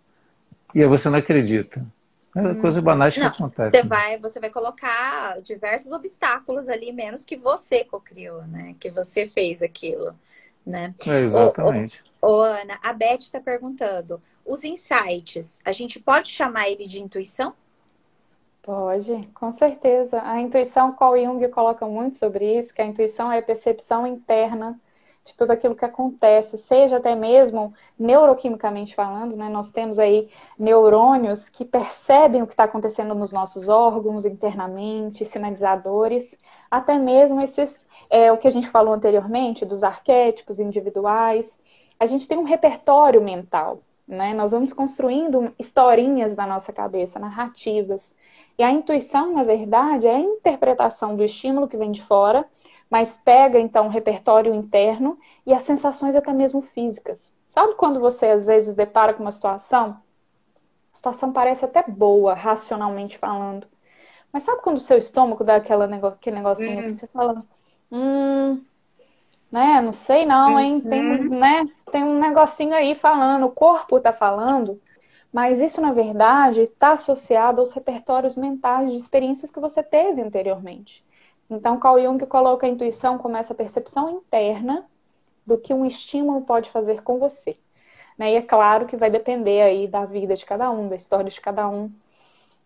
e aí você não acredita. É Hum. coisas banais que Não, acontecem, né? você vai colocar diversos obstáculos ali, menos que você cocriou, né? Que você fez aquilo, né? É, Ô, exatamente. Ana, a Beth está perguntando, os insights, a gente pode chamar ele de intuição? Pode, com certeza. A intuição, Carl Jung coloca muito sobre isso, que a intuição é a percepção interna de tudo aquilo que acontece, seja até mesmo neuroquimicamente falando, né? Nós temos aí neurônios que percebem o que está acontecendo nos nossos órgãos internamente, sinalizadores, até mesmo esses, o que a gente falou anteriormente, dos arquétipos individuais. A gente tem um repertório mental, né? Nós vamos construindo historinhas na nossa cabeça, narrativas. E a intuição, na verdade, é a interpretação do estímulo que vem de fora, mas pega então o repertório interno e as sensações até mesmo físicas. Sabe quando você às vezes depara com uma situação? A situação parece até boa, racionalmente falando. Mas sabe quando o seu estômago dá aquele negocinho assim, Hum, você fala, hum, né, não sei não, hein? uhum. Tem um negocinho aí falando, o corpo tá falando, mas isso, na verdade, está associado aos repertórios mentais de experiências que você teve anteriormente. Então, Carl Jung coloca a intuição como essa percepção interna do que um estímulo pode fazer com você. Né? E é claro que vai depender aí da vida de cada um, da história de cada um.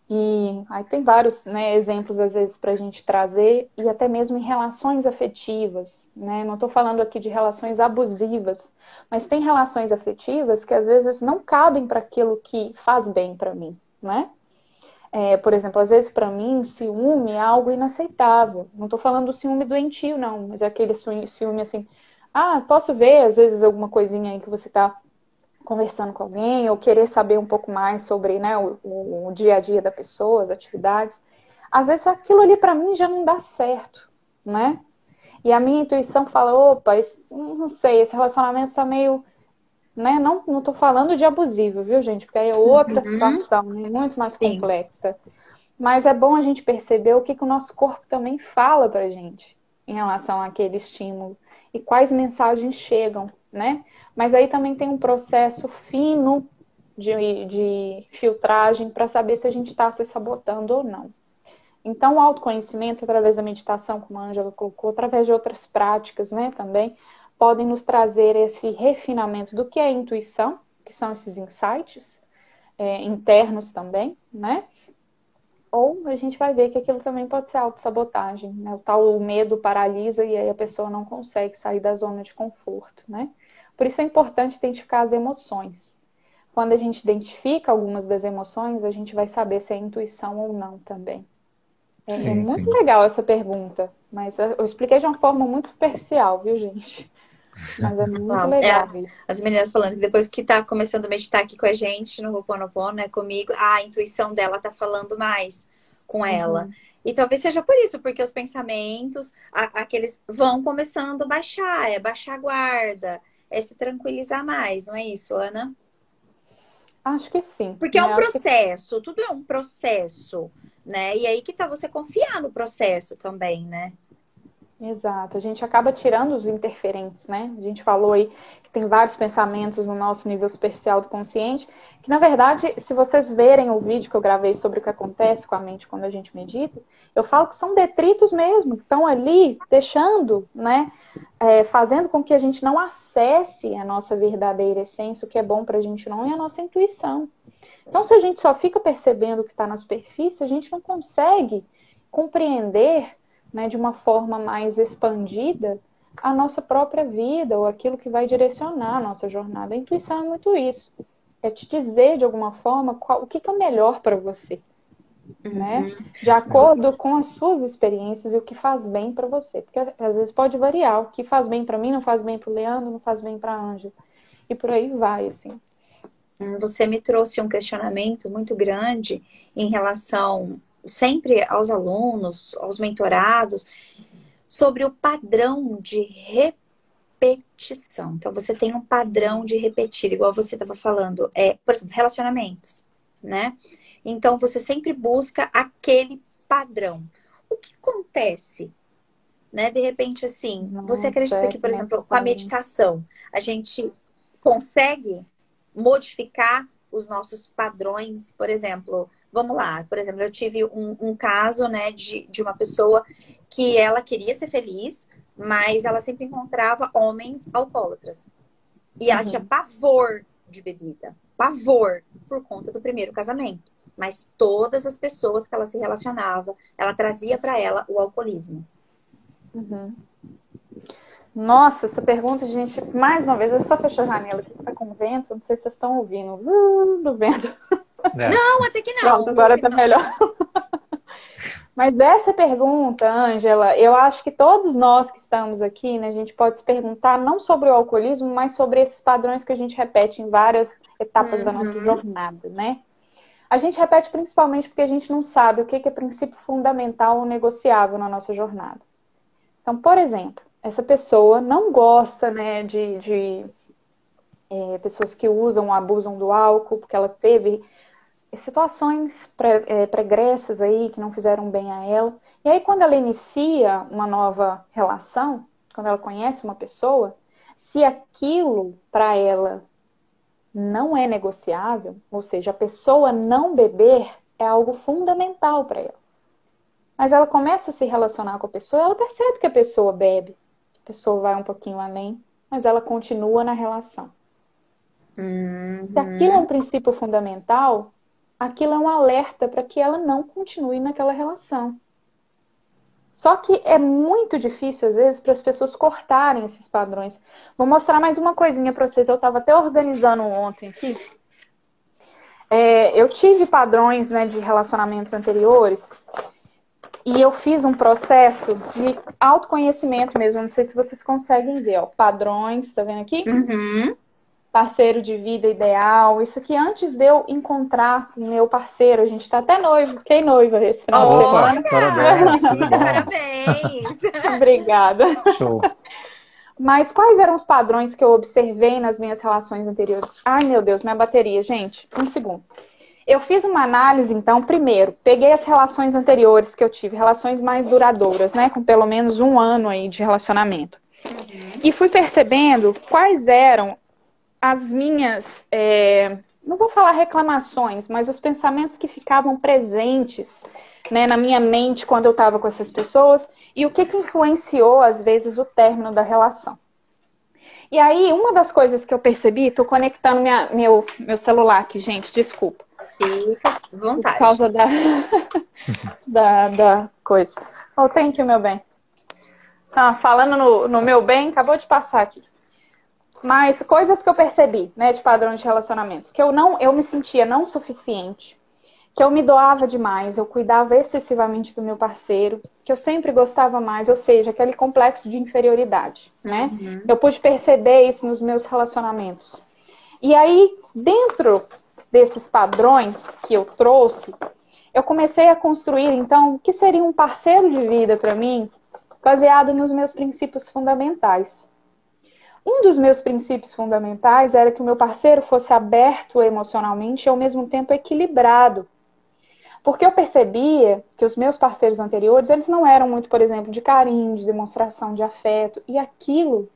E aí tem vários, né, exemplos, às vezes, para a gente trazer, e até mesmo em relações afetivas. Né? Não estou falando aqui de relações abusivas, mas tem relações afetivas que às vezes não cabem para aquilo que faz bem para mim. Né? Por exemplo, às vezes para mim, ciúme é algo inaceitável. Não estou falando do ciúme doentio, não, mas é aquele ciúme assim. Ah, posso ver, às vezes, alguma coisinha aí que você está conversando com alguém, ou querer saber um pouco mais sobre, né, o dia a dia da pessoa, as atividades. Às vezes aquilo ali para mim já não dá certo, né? E a minha intuição fala, opa, não sei, esse relacionamento tá meio, né? Não tô falando de abusivo, viu, gente? Porque aí é outra Uhum. situação, né? Muito mais Sim. complexa. Mas é bom a gente perceber o que, que o nosso corpo também fala pra gente em relação àquele estímulo e quais mensagens chegam, né? Mas aí também tem um processo fino de filtragem para saber se a gente está se sabotando ou não. Então, o autoconhecimento, através da meditação, como a Ângela colocou, através de outras práticas, né, também, podem nos trazer esse refinamento do que é a intuição, que são esses insights internos também, né? Ou a gente vai ver que aquilo também pode ser autossabotagem, né? O tal medo paralisa e aí a pessoa não consegue sair da zona de conforto, né? Por isso é importante identificar as emoções. quando a gente identifica algumas das emoções, a gente vai saber se é intuição ou não também. É Sim, muito sim. legal essa pergunta, mas eu expliquei de uma forma muito superficial, viu, gente? Mas é muito Ó, legal isso. as meninas falando que depois que tá começando a meditar aqui com a gente no Ho'oponopono, né, comigo, a intuição dela tá falando mais com ela. Uhum. E talvez seja por isso, porque os pensamentos, aqueles vão começando a baixar, é baixar a guarda, é se tranquilizar mais, não é isso, Ana? Acho que sim, Porque é né? um Acho que processo, tudo é um processo, né? E aí que tá você confiar no processo também, né? exato. A gente acaba tirando os interferentes, né? A gente falou aí que tem vários pensamentos no nosso nível superficial do consciente, que na verdade, se vocês verem o vídeo que eu gravei sobre o que acontece com a mente quando a gente medita, eu falo que são detritos mesmo, que estão ali deixando, né? Fazendo com que a gente não acesse a nossa verdadeira essência, o que é bom pra gente não, e a nossa intuição. Então, se a gente só fica percebendo o que está na superfície, a gente não consegue compreender, né, de uma forma mais expandida a nossa própria vida ou aquilo que vai direcionar a nossa jornada. A intuição é muito isso. É te dizer de alguma forma o que é o melhor para você, né? De acordo com as suas experiências e o que faz bem para você. Porque às vezes pode variar. O que faz bem para mim não faz bem para o Leandro, não faz bem para a Ângela. E por aí vai, assim. Você me trouxe um questionamento muito grande em relação sempre aos alunos, aos mentorados, sobre o padrão de repetição. Então, você tem um padrão de repetir, igual você estava falando, por exemplo, relacionamentos, né? Então, você sempre busca aquele padrão. O que acontece, né? De repente, assim, você Nossa, acredita é que, que por nessa exemplo, com a fase. meditação, a gente consegue modificar os nossos padrões? Por exemplo, vamos lá, por exemplo, eu tive um caso, né, de uma pessoa que ela queria ser feliz, mas ela sempre encontrava homens alcoólatras. E ela tinha Uhum. pavor de bebida, pavor, por conta do primeiro casamento. Mas todas as pessoas que ela se relacionava, ela trazia para ela o alcoolismo. Uhum. Nossa, essa pergunta, gente, mais uma vez, eu só fechei a janela aqui que tá com vento, não sei se vocês estão ouvindo do vento. É. Não, até que Pronto, não, tô agora tá ouvindo não. melhor. Mas essa pergunta, Ângela, eu acho que todos nós que estamos aqui, né, a gente pode se perguntar não sobre o alcoolismo, mas sobre esses padrões que a gente repete em várias etapas da nossa Uhum. jornada, né? A gente repete principalmente porque a gente não sabe o que é princípio fundamental ou negociável na nossa jornada. Então, por exemplo, essa pessoa não gosta, né, de pessoas que usam ou abusam do álcool, porque ela teve situações pregressas aí que não fizeram bem a ela. E aí, quando ela inicia uma nova relação, quando ela conhece uma pessoa, se aquilo para ela não é negociável, ou seja, a pessoa não beber é algo fundamental para ela. Mas ela começa a se relacionar com a pessoa, ela percebe que a pessoa bebe, a pessoa vai um pouquinho além, mas ela continua na relação. Se aquilo é um Uhum. princípio fundamental, aquilo é um alerta para que ela não continue naquela relação. Só que é muito difícil, às vezes, para as pessoas cortarem esses padrões. Vou mostrar mais uma coisinha para vocês. Eu estava até organizando ontem aqui. Eu tive padrões, né, de relacionamentos anteriores e eu fiz um processo de autoconhecimento mesmo. Não sei se vocês conseguem ver, ó. Padrões, tá vendo aqui? Uhum. Parceiro de vida ideal. Isso aqui antes de eu encontrar o meu parceiro. A gente tá até noivo. Fiquei noiva esse final de Opa, semana. parabéns, Olha, tudo bom. parabéns! Obrigada. Show. Mas quais eram os padrões que eu observei nas minhas relações anteriores? Ai, meu Deus, minha bateria, gente. Um segundo. Eu fiz uma análise, então, primeiro, peguei as relações anteriores que eu tive, relações mais duradouras, né? Com pelo menos um ano aí de relacionamento. Uhum. E fui percebendo quais eram as minhas, não vou falar reclamações, mas os pensamentos que ficavam presentes, né, na minha mente quando eu estava com essas pessoas e o que influenciou, às vezes, o término da relação. E aí, uma das coisas que eu percebi, tô conectando meu celular aqui, gente, desculpa, Fica à por vontade. causa da coisa. Oh, thank you, meu bem. Tá falando no meu bem, acabou de passar aqui. Mas coisas que eu percebi, né, de padrões de relacionamentos, que eu me sentia não suficiente, que eu me doava demais, eu cuidava excessivamente do meu parceiro, que eu sempre gostava mais, ou seja, aquele complexo de inferioridade, né? Uhum. Eu pude perceber isso nos meus relacionamentos. E aí, dentro desses padrões que eu trouxe, eu comecei a construir, então, o que seria um parceiro de vida para mim, baseado nos meus princípios fundamentais. Um dos meus princípios fundamentais era que o meu parceiro fosse aberto emocionalmente e, ao mesmo tempo, equilibrado. Porque eu percebia que os meus parceiros anteriores, eles não eram muito, por exemplo, de carinho, de demonstração de afeto. E aquilo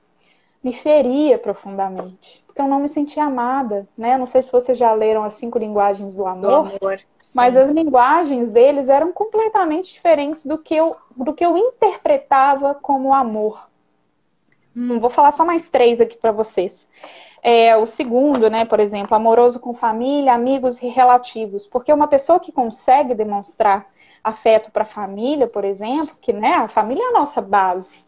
me feria profundamente. Porque eu não me sentia amada, né? Não sei se vocês já leram As 5 Linguagens do Do Amor. amor, Mas sim. as linguagens deles eram completamente diferentes do que eu interpretava como amor. Vou falar só mais 3 aqui para vocês. O segundo, né, por exemplo, amoroso com família, amigos e relativos. Porque uma pessoa que consegue demonstrar afeto para a família, por exemplo, que, né, a família é a nossa base.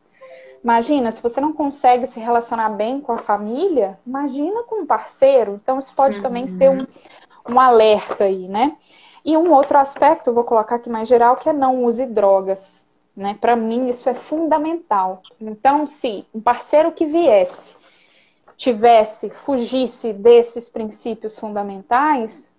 Imagina, se você não consegue se relacionar bem com a família, imagina com um parceiro. Então, isso pode também ser um alerta aí, né? E um outro aspecto, eu vou colocar aqui mais geral, que é não use drogas. Né? Para mim, isso é fundamental. Então, se um parceiro que fugisse desses princípios fundamentais,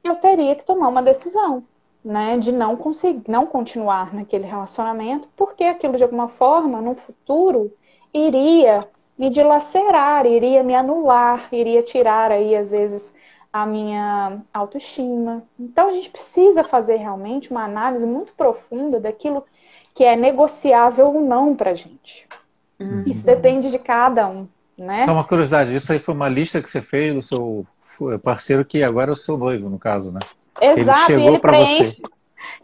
eu teria que tomar uma decisão, né? De não conseguir, não continuar naquele relacionamento, porque aquilo, de alguma forma, no futuro, iria me dilacerar, iria me anular, iria tirar aí, às vezes, a minha autoestima. Então, a gente precisa fazer realmente uma análise muito profunda daquilo que é negociável ou não pra gente. Isso depende de cada um, Só né? uma curiosidade, isso aí foi uma lista que você fez do seu parceiro, que agora é o seu noivo, no caso, né? Ele Exato, chegou para você.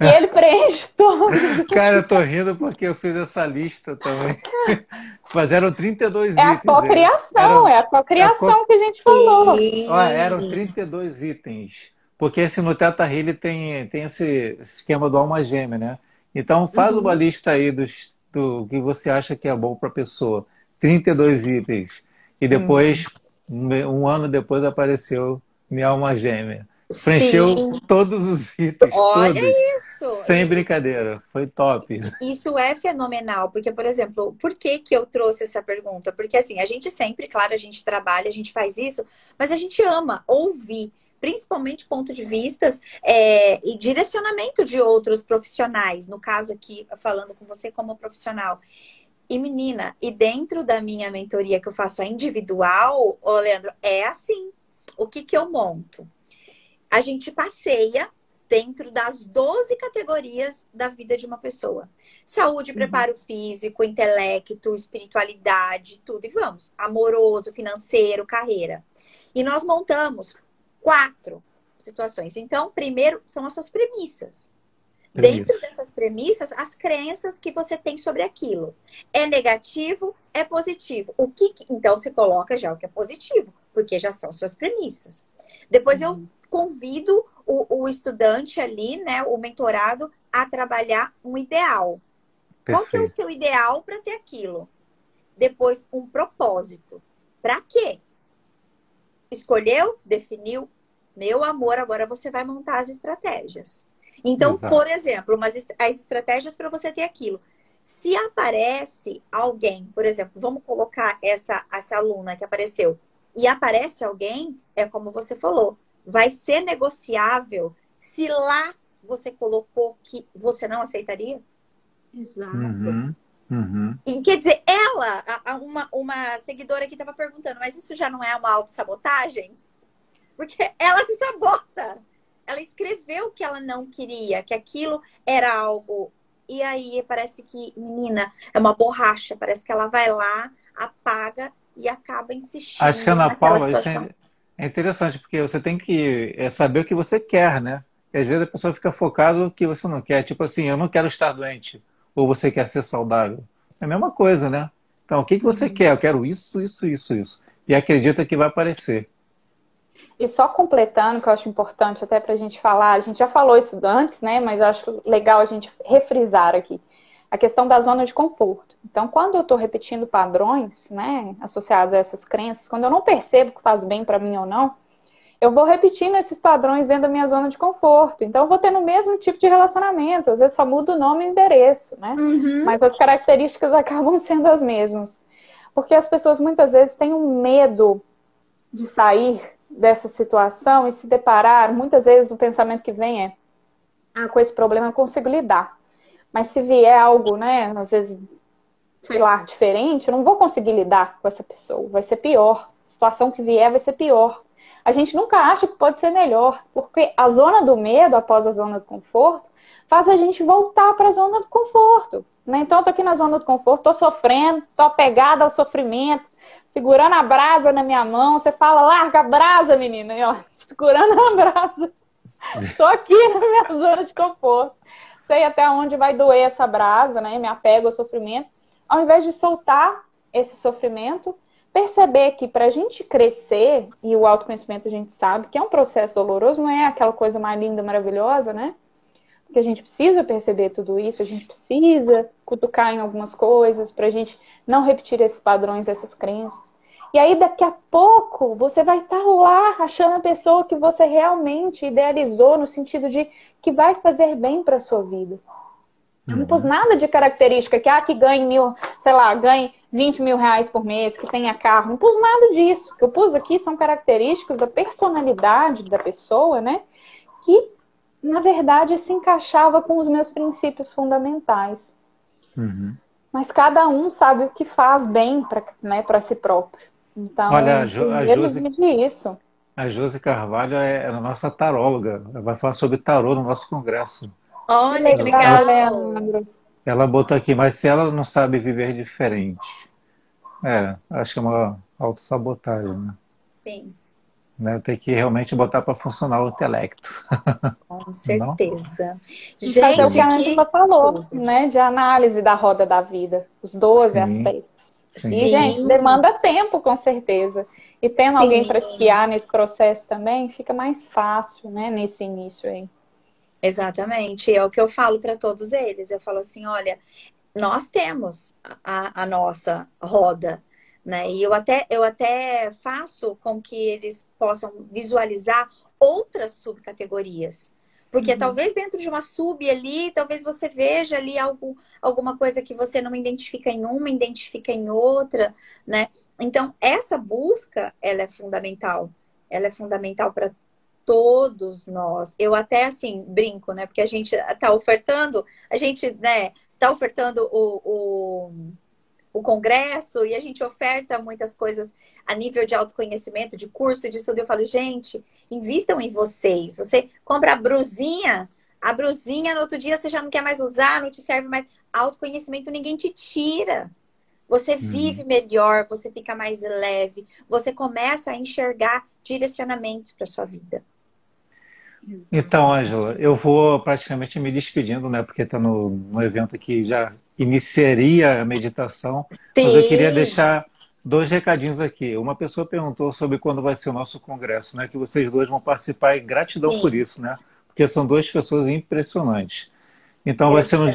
e ele preenche todo. Cara, eu tô rindo porque eu fiz essa lista também. Mas eram 32 É a itens. cocriação, Era, é a é a co- cocriação que a gente falou. Eram 32 itens. Porque esse no Teta Healing tem esse esquema do alma gêmea, né? Então faz uma Uhum. lista aí do que você acha que é bom para a pessoa. 32 itens. E depois, um ano depois, apareceu minha alma gêmea. Preencheu Sim, todos os itens, olha todos. isso. Sem brincadeira. Foi top. Isso é fenomenal, porque, por exemplo, por que que eu trouxe essa pergunta? Porque, assim, a gente sempre, claro, a gente trabalha, a gente faz isso, mas a gente ama ouvir, principalmente ponto de vistas e direcionamento de outros profissionais. No caso aqui, falando com você como profissional. E, menina, e dentro da minha mentoria que eu faço a individual, ô, Leandro, é assim. O que que eu monto? A gente passeia dentro das 12 categorias da vida de uma pessoa. Saúde, preparo físico, intelecto, espiritualidade, tudo. E vamos. Amoroso, financeiro, carreira. E nós montamos 4 situações. Então, primeiro são as suas premissas. Dentro Isso. dessas premissas, as crenças que você tem sobre aquilo. É negativo, é positivo. Então, você coloca já o que é positivo, porque já são suas premissas. Depois eu convido o estudante ali, né, o mentorado, a trabalhar um ideal. Qual que é o Perfeito. seu ideal para ter aquilo? Depois, um propósito. Para quê? Escolheu? Definiu? Meu amor, agora você vai montar as estratégias. Então, por Exato. exemplo, as estratégias para você ter aquilo. Se aparece alguém, por exemplo, vamos colocar essa aluna que apareceu, e aparece alguém, é como você falou, vai ser negociável se lá você colocou que você não aceitaria? Exato. E quer dizer, uma seguidora aqui estava perguntando, mas isso já não é uma autossabotagem? Porque ela se sabota. Ela escreveu que ela não queria, que aquilo era algo. E aí parece que, menina, é uma borracha. Parece que ela vai lá, apaga e acaba Acho que, insistindo Ana naquela Paula, isso situação. é interessante, porque você tem que saber o que você quer, né? E às vezes a pessoa fica focada no que você não quer. Tipo assim, eu não quero estar doente. Ou você quer ser saudável. É a mesma coisa, né? Então, o que você quer? Eu quero isso, isso, isso, isso. E acredita que vai aparecer. E só completando, que eu acho importante até para a gente falar, a gente já falou isso antes, né? Mas eu acho legal a gente refrisar aqui. a questão da zona de conforto. Então, quando eu estou repetindo padrões, né, associados a essas crenças, quando eu não percebo que faz bem para mim ou não, eu vou repetindo esses padrões dentro da minha zona de conforto. Então, eu vou tendo o mesmo tipo de relacionamento. Às vezes só muda o nome e o endereço, né? Mas as características acabam sendo as mesmas. Porque as pessoas muitas vezes têm um medo de sair dessa situação e se deparar. Muitas vezes o pensamento que vem é: com esse problema eu consigo lidar. Mas se vier algo, né, às vezes, sei lá, diferente, eu não vou conseguir lidar com essa pessoa. Vai ser pior. A situação que vier vai ser pior. A gente nunca acha que pode ser melhor, porque a zona do medo, após a zona do conforto, faz a gente voltar para a zona do conforto. Né? Então, eu tô aqui na zona do conforto, tô sofrendo, tô apegada ao sofrimento, segurando a brasa na minha mão. Você fala: larga a brasa, menina. E, ó, segurando a brasa. Tô aqui na minha zona de conforto. Sei até onde vai doer essa brasa, né? Me apego ao sofrimento. Ao invés de soltar esse sofrimento, perceber que para a gente crescer, e o autoconhecimento a gente sabe que é um processo doloroso, não é aquela coisa mais linda, maravilhosa, né? Porque a gente precisa perceber tudo isso, a gente precisa cutucar em algumas coisas para a gente não repetir esses padrões, essas crenças. E aí, daqui a pouco, você vai estar lá achando a pessoa que você realmente idealizou, no sentido de que vai fazer bem para a sua vida. Eu não pus nada de característica que ganhe ganhe 20 mil reais por mês, que tenha carro. Não pus nada disso. O que eu pus aqui são características da personalidade da pessoa, né? Que, na verdade, se encaixava com os meus princípios fundamentais. Mas cada um sabe o que faz bem para si próprio. Então, Olha, a Josi Carvalho é a nossa taróloga. Ela vai falar sobre tarô no nosso congresso. Olha, que legal, legal. Leandro. Ela botou aqui: mas se ela não sabe viver diferente. Acho que é uma autossabotagem, né? Sim. Né? Tem que realmente botar para funcionar o intelecto. Com certeza. Gente, fazer o que a que Ângela falou, né? De análise da roda da vida. Os 12 aspectos. Sim. E, gente, demanda tempo, com certeza. E tendo alguém para guiar nesse processo também, fica mais fácil, né? Nesse início aí. Exatamente. É o que eu falo para todos eles. Eu falo assim: olha, nós temos a nossa roda, né? E eu até faço com que eles possam visualizar outras subcategorias. Porque talvez dentro de uma sub ali, talvez você veja ali alguma coisa que você não identifica em uma, identifica em outra, né? Então, essa busca, ela é fundamental. Ela é fundamental para todos nós. Eu até, assim, brinco, né? Porque a gente tá ofertando, né, tá ofertando o congresso, e a gente oferta muitas coisas a nível de autoconhecimento, de curso, de estudo. Eu falo: gente, invistam em vocês. Você compra a brusinha no outro dia você já não quer mais usar, não te serve mais. Autoconhecimento ninguém te tira. Você vive melhor, você fica mais leve, você começa a enxergar direcionamentos para sua vida. Então, Ângela, eu vou praticamente me despedindo, né? Porque está no evento que já iniciaria a meditação. Sim. Mas eu queria deixar 2 recadinhos aqui. Uma pessoa perguntou sobre quando vai ser o nosso congresso, né? Que vocês 2 vão participar, e gratidão por isso, né? Porque são 2 pessoas impressionantes. Então, vai ser no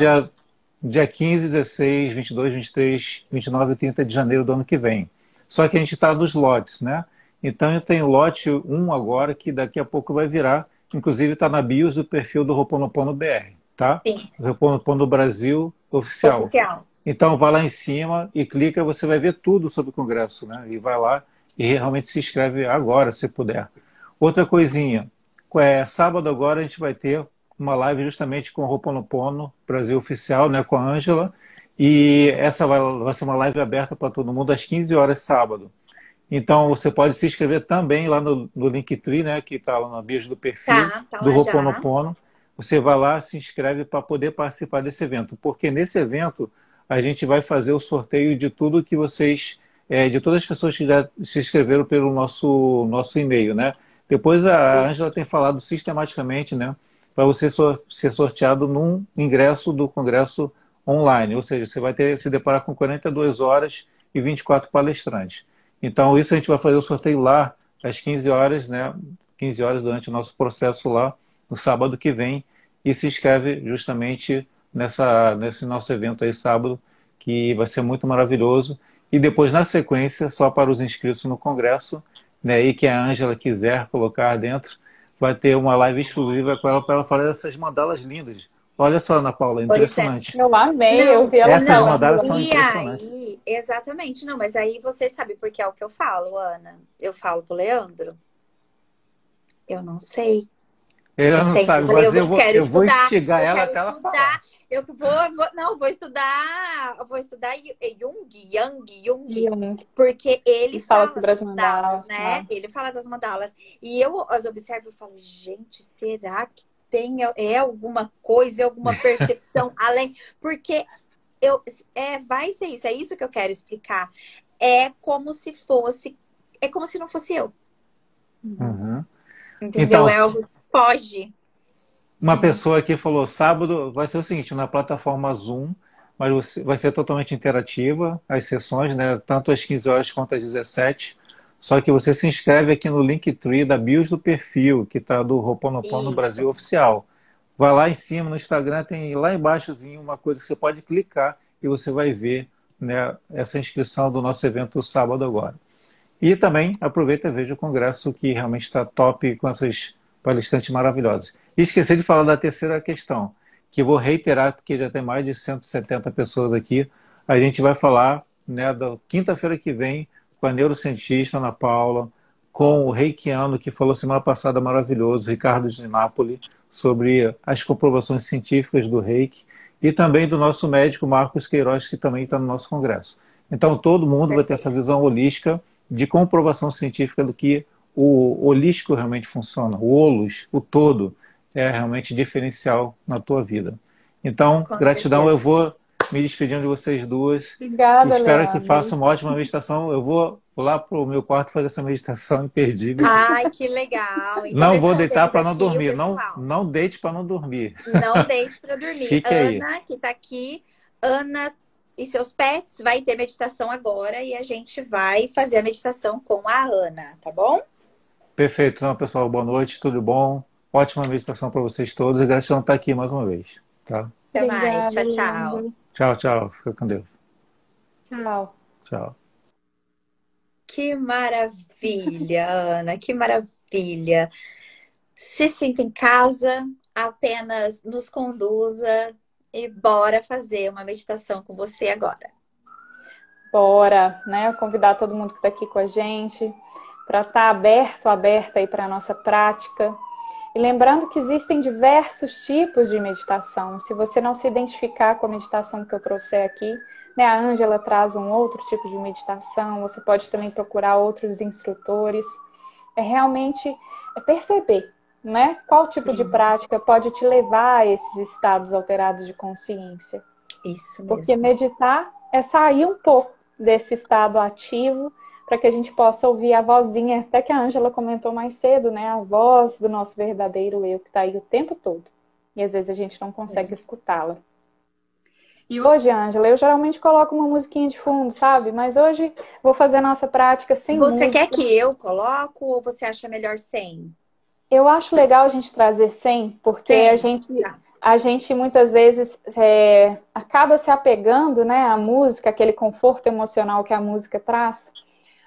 dia 15, 16, 22, 23, 29 e 30 de janeiro do ano que vem. Só que a gente está nos lotes, né? Então, eu tenho lote 1 agora, que daqui a pouco vai virar. Inclusive está na bios do perfil do Ho'oponopono BR, tá? Sim. Ho'oponopono Brasil Oficial. Então vai lá em cima e clica, você vai ver tudo sobre o congresso, né? E vai lá e realmente se inscreve agora, se puder. Outra coisinha, sábado agora a gente vai ter uma live justamente com o Ho'oponopono Brasil Oficial, né? Com a Ângela. E essa vai ser uma live aberta para todo mundo às 15 horas sábado. Então, você pode se inscrever também lá no Linktree, né, que está lá na bio do perfil do Ho'oponopono. Você vai lá, se inscreve para poder participar desse evento. Porque nesse evento, a gente vai fazer o sorteio de tudo que vocês, de todas as pessoas que já se inscreveram pelo nosso e-mail, né? Depois a Ângela tem falado sistematicamente, né, para você ser sorteado num ingresso do congresso online. Ou seja, você vai se deparar com 42 horas e 24 palestrantes. Então, isso a gente vai fazer o sorteio lá às 15 horas, né? 15 horas durante o nosso processo lá, no sábado que vem, e se inscreve justamente nesse nosso evento aí sábado, que vai ser muito maravilhoso. E depois, na sequência, só para os inscritos no Congresso, né, e que a Ângela quiser colocar dentro, vai ter uma live exclusiva com ela para ela falar dessas mandalas lindas. Olha só, Ana Paula, é Pois é. impressionante. Eu amei, eu Não, vi ela Essas falando mandalas lá. são e impressionantes. aí, exatamente, não, mas aí você sabe porque é o que eu falo, Ana. Eu falo pro Leandro, eu não sei. Ela não Entende? Eu sabe, falei, mas quero eu vou estudar, instigar eu ela quero até ela falar. estudar, não, vou estudar Jung, E Jung, um porque ele que fala fala sobre as das mandalas, mandalas. né? Tá? Ele fala das mandalas. E eu as observo e falo, gente, será que tem alguma coisa, alguma percepção além? Porque vai ser isso, é isso que eu quero explicar. É como se fosse, é como se não fosse eu, Uhum. Uhum. entendeu? Então, É algo que foge. uma pessoa aqui falou, sábado vai ser o seguinte, na plataforma Zoom, mas vai ser totalmente interativa, as sessões, né, tanto às 15 horas quanto às 17. Só que você se inscreve aqui no Linktree da BIOS do perfil, que está do Ho'oponopono Isso. Brasil Oficial. Vai lá em cima, no Instagram, tem lá embaixozinho uma coisa que você pode clicar e você vai ver, né, essa inscrição do nosso evento sábado agora. E também aproveita e veja o congresso que realmente está top com essas palestrantes maravilhosas. E esqueci de falar da terceira questão, que eu vou reiterar, porque já tem mais de 170 pessoas aqui. A gente vai falar, né, da quinta-feira que vem com a neurocientista Ana Paula, com o reikiano que falou semana passada maravilhoso, Ricardo de Nápoli, sobre as comprovações científicas do reiki, e também do nosso médico Marcos Queiroz, que também está no nosso congresso. Então todo mundo vai ter essa Perfeito. visão holística de comprovação científica do que o holístico realmente funciona, o holos, o todo, é realmente diferencial na tua vida. Então, Com gratidão, eu certeza. vou me despedindo de vocês duas. Obrigada, Espero que Leandro. façam uma ótima meditação. Eu vou lá para o meu quarto fazer essa meditação imperdível. Ai, que legal. Então, Não vou deitar respondendo para não aqui o dormir. Não, pessoal. não deite para não dormir. Não deite para dormir. Fique aí. Ana, que tá aqui. Ana e seus pets vai ter meditação agora e a gente vai fazer a meditação com a Ana, tá bom? Perfeito. Então, pessoal, boa noite, tudo bom? Ótima meditação para vocês todos e gratidão por estar aqui mais uma vez. Tá? Até mais. Obrigada, Tchau, tchau. Leandro. Tchau, tchau. Fica com Deus. Tchau. Tchau. Que maravilha, Ana, que maravilha. Se sinta em casa, apenas nos conduza e bora fazer uma meditação com você agora. Bora, né? Convidar todo mundo que está aqui com a gente para estar aberta aí para a nossa prática. E lembrando que existem diversos tipos de meditação. Se você não se identificar com a meditação que eu trouxe aqui, né, a Ângela traz um outro tipo de meditação, você pode também procurar outros instrutores. É realmente perceber, né, qual tipo de Sim, prática pode te levar a esses estados alterados de consciência. isso Porque mesmo. meditar é sair um pouco desse estado ativo para que a gente possa ouvir a vozinha, até que a Ângela comentou mais cedo, né? A voz do nosso verdadeiro eu, que está aí o tempo todo. E às vezes a gente não consegue escutá-la. E hoje, Ângela, eu geralmente coloco uma musiquinha de fundo, sabe? Mas hoje vou fazer a nossa prática sem Você quer música. que eu coloco ou você acha melhor sem? Eu acho legal a gente trazer sem, porque a Sem. gente, Tá. a gente muitas vezes acaba se apegando, né, à música, aquele conforto emocional que a música traz.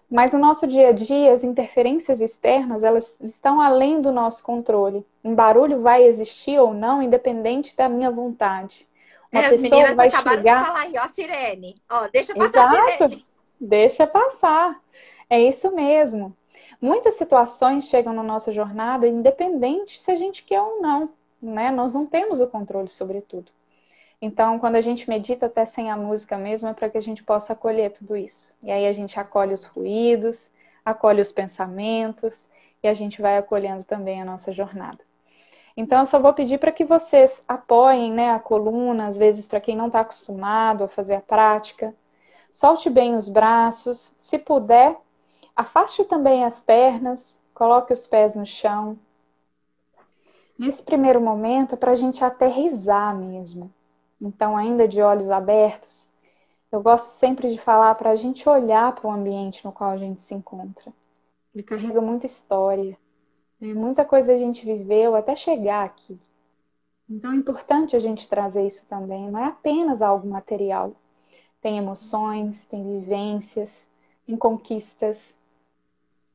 Mas no nosso dia a dia, as interferências externas, elas estão além do nosso controle. Um barulho vai existir ou não, independente da minha vontade. Uma As pessoa meninas vai acabaram de chegar. falar aí, ó, a sirene. Ó, deixa passar a Exato, sirene. deixa passar. É isso mesmo. Muitas situações chegam na nossa jornada, independente se a gente quer ou não, né? Nós não temos o controle sobre tudo. Então, quando a gente medita até sem a música mesmo, é para que a gente possa acolher tudo isso. E aí a gente acolhe os ruídos, acolhe os pensamentos, e a gente vai acolhendo também a nossa jornada. Então, eu só vou pedir para que vocês apoiem, né, a coluna, às vezes para quem não está acostumado a fazer a prática. Solte bem os braços, se puder, afaste também as pernas, coloque os pés no chão. Nesse primeiro momento, é para a gente aterrissar mesmo. Então, ainda de olhos abertos, eu gosto sempre de falar para a gente olhar para o ambiente no qual a gente se encontra. Ele carrega muita história, né? Muita coisa a gente viveu até chegar aqui. Então é importante a gente trazer isso também, não é apenas algo material. Tem emoções, tem vivências, tem conquistas.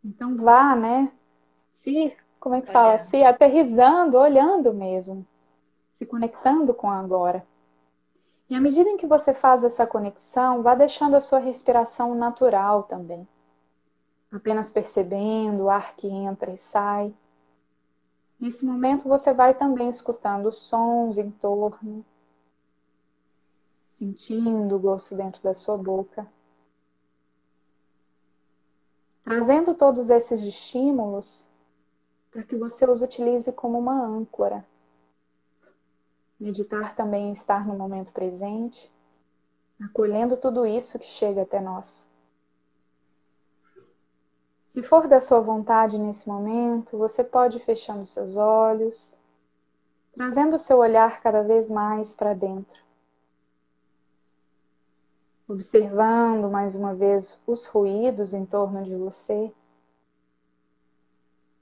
Então vá, né? Como é que fala? Olhando. Se aterrissando, olhando mesmo, se conectando com o agora. E à medida em que você faz essa conexão, vá deixando a sua respiração natural também. Apenas percebendo o ar que entra e sai. Nesse momento você vai também escutando os sons em torno, sentindo o gosto dentro da sua boca. Trazendo todos esses estímulos para que você os utilize como uma âncora. Meditar também é estar no momento presente, acolhendo tudo isso que chega até nós. Se for da sua vontade nesse momento, você pode ir fechando seus olhos, trazendo o seu olhar cada vez mais para dentro. Observando mais uma vez os ruídos em torno de você.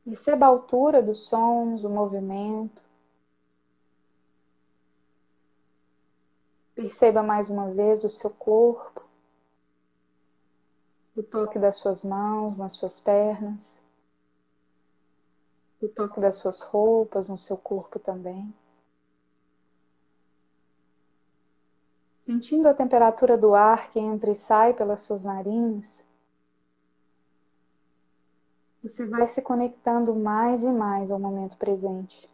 Perceba a altura dos sons, o movimento. Perceba mais uma vez o seu corpo, o toque das suas mãos nas suas pernas, o toque das suas roupas no seu corpo também. Sentindo a temperatura do ar que entra e sai pelas suas narinas, você vai se conectando mais e mais ao momento presente.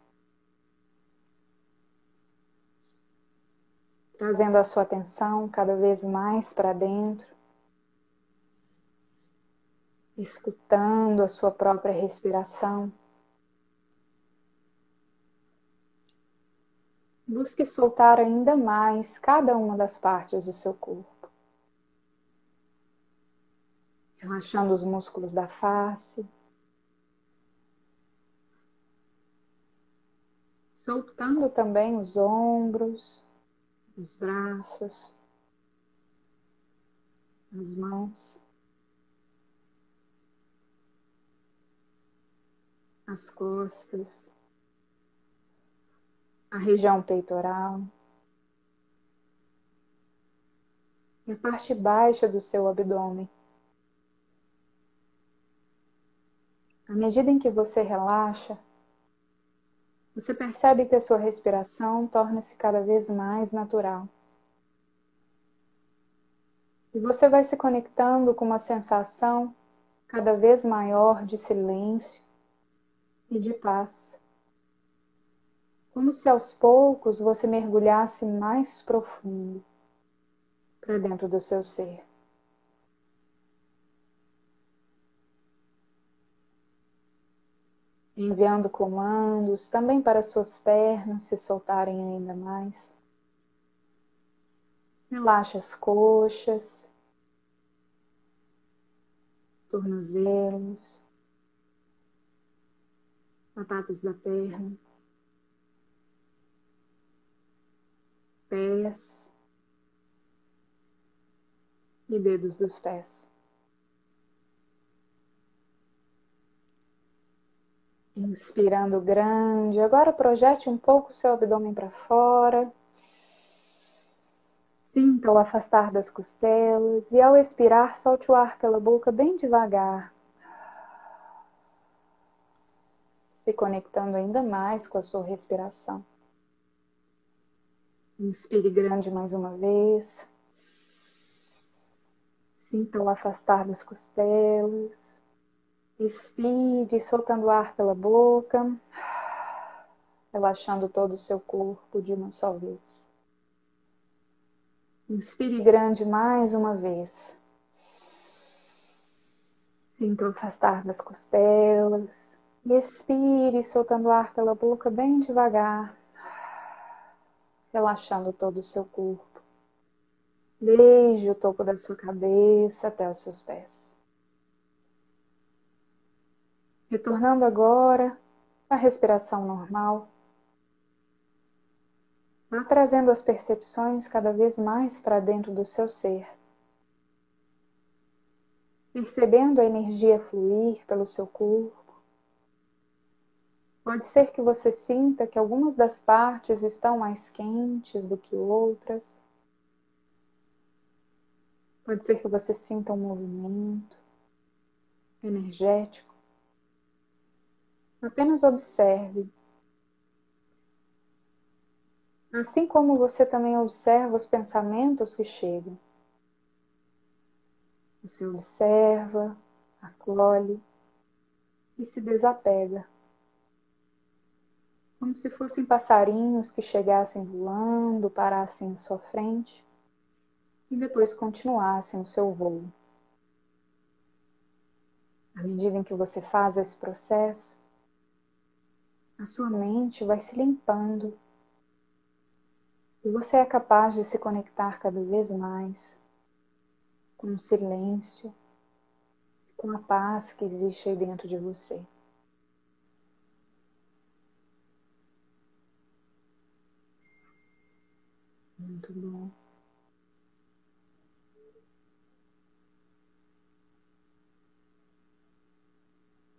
Trazendo a sua atenção cada vez mais para dentro, escutando a sua própria respiração. Busque soltar ainda mais cada uma das partes do seu corpo. Relaxando os músculos da face. Soltando também os ombros, os braços, as mãos, as costas, a região peitoral e a parte baixa do seu abdômen. À medida em que você relaxa, você percebe que a sua respiração torna-se cada vez mais natural. E você vai se conectando com uma sensação cada vez maior de silêncio e de paz. Como se aos poucos você mergulhasse mais profundo para dentro do seu ser. Enviando comandos também para suas pernas se soltarem ainda mais. Relaxe as coxas, tornozelos, batatas da perna, pés e dedos dos pés. Inspirando grande, agora projete um pouco o seu abdômen para fora. Sinta o afastar das costelas e ao expirar, solte o ar pela boca bem devagar, se conectando ainda mais com a sua respiração. Inspire grande mais uma vez. Sinta o afastar das costelas. Expire, soltando o ar pela boca, relaxando todo o seu corpo de uma só vez. Inspire grande mais uma vez. Sinta o afastar das costelas. Expire, soltando o ar pela boca bem devagar, relaxando todo o seu corpo. Desde o topo da sua cabeça até os seus pés. Retornando agora à respiração normal. Vá trazendo as percepções cada vez mais para dentro do seu ser. Percebendo a energia fluir pelo seu corpo. Pode ser que você sinta que algumas das partes estão mais quentes do que outras. Pode ser que você sinta um movimento energético. Apenas observe. Assim como você também observa os pensamentos que chegam. Você observa, acolhe e se desapega. Como se fossem passarinhos que chegassem voando, parassem à sua frente e depois continuassem o seu voo. À medida em que você faz esse processo, a sua mente vai se limpando e você é capaz de se conectar cada vez mais com o silêncio, com a paz que existe aí dentro de você. Muito bom.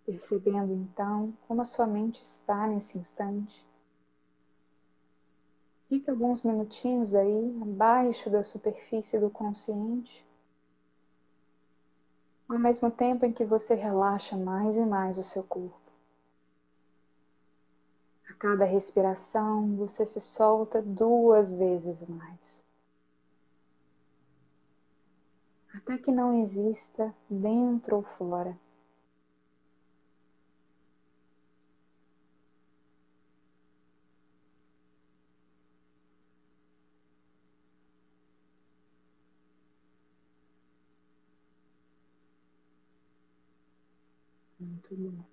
Percebendo então como a sua mente está nesse instante. Fique alguns minutinhos aí, abaixo da superfície do consciente, ao mesmo tempo em que você relaxa mais e mais o seu corpo. A cada respiração, você se solta 2 vezes mais. Até que não exista dentro ou fora. Muito bom.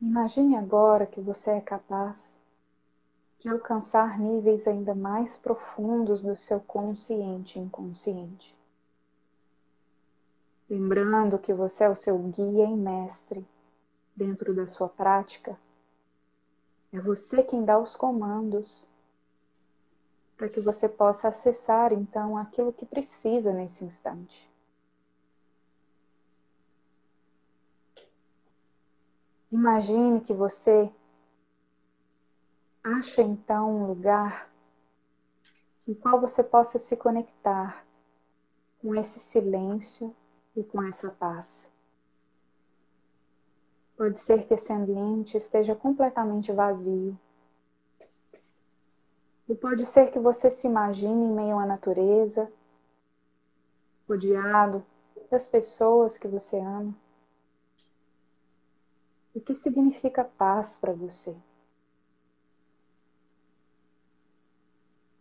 Imagine agora que você é capaz de alcançar níveis ainda mais profundos do seu consciente e inconsciente. Lembrando que você é o seu guia e mestre dentro da sua prática, é você quem dá os comandos para que você possa acessar então aquilo que precisa nesse instante. Imagine que você acha então um lugar em qual você possa se conectar com esse silêncio e com essa paz. Pode ser que esse ambiente esteja completamente vazio. E pode ser que você se imagine em meio à natureza, rodeado das pessoas que você ama. O que significa paz para você?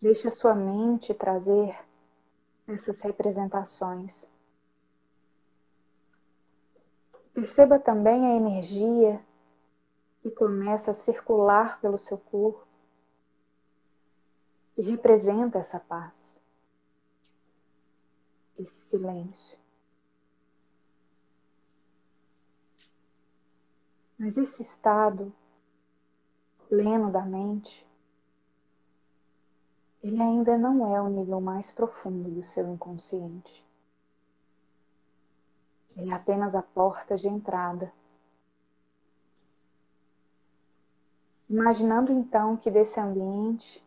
Deixe a sua mente trazer essas representações. Perceba também a energia que começa a circular pelo seu corpo, que representa essa paz, esse silêncio. Mas esse estado pleno da mente, ele ainda não é o nível mais profundo do seu inconsciente. Ele é apenas a porta de entrada. Imaginando então que desse ambiente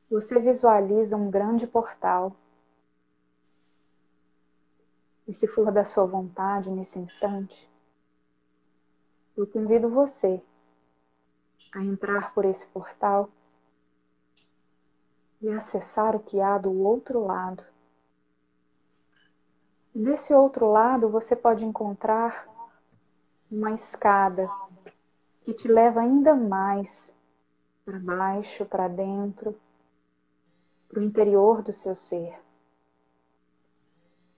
você visualiza um grande portal. E se for da sua vontade nesse instante, eu convido você a entrar por esse portal e acessar o que há do outro lado. E desse outro lado você pode encontrar uma escada que te leva ainda mais para baixo, para dentro, para o interior do seu ser.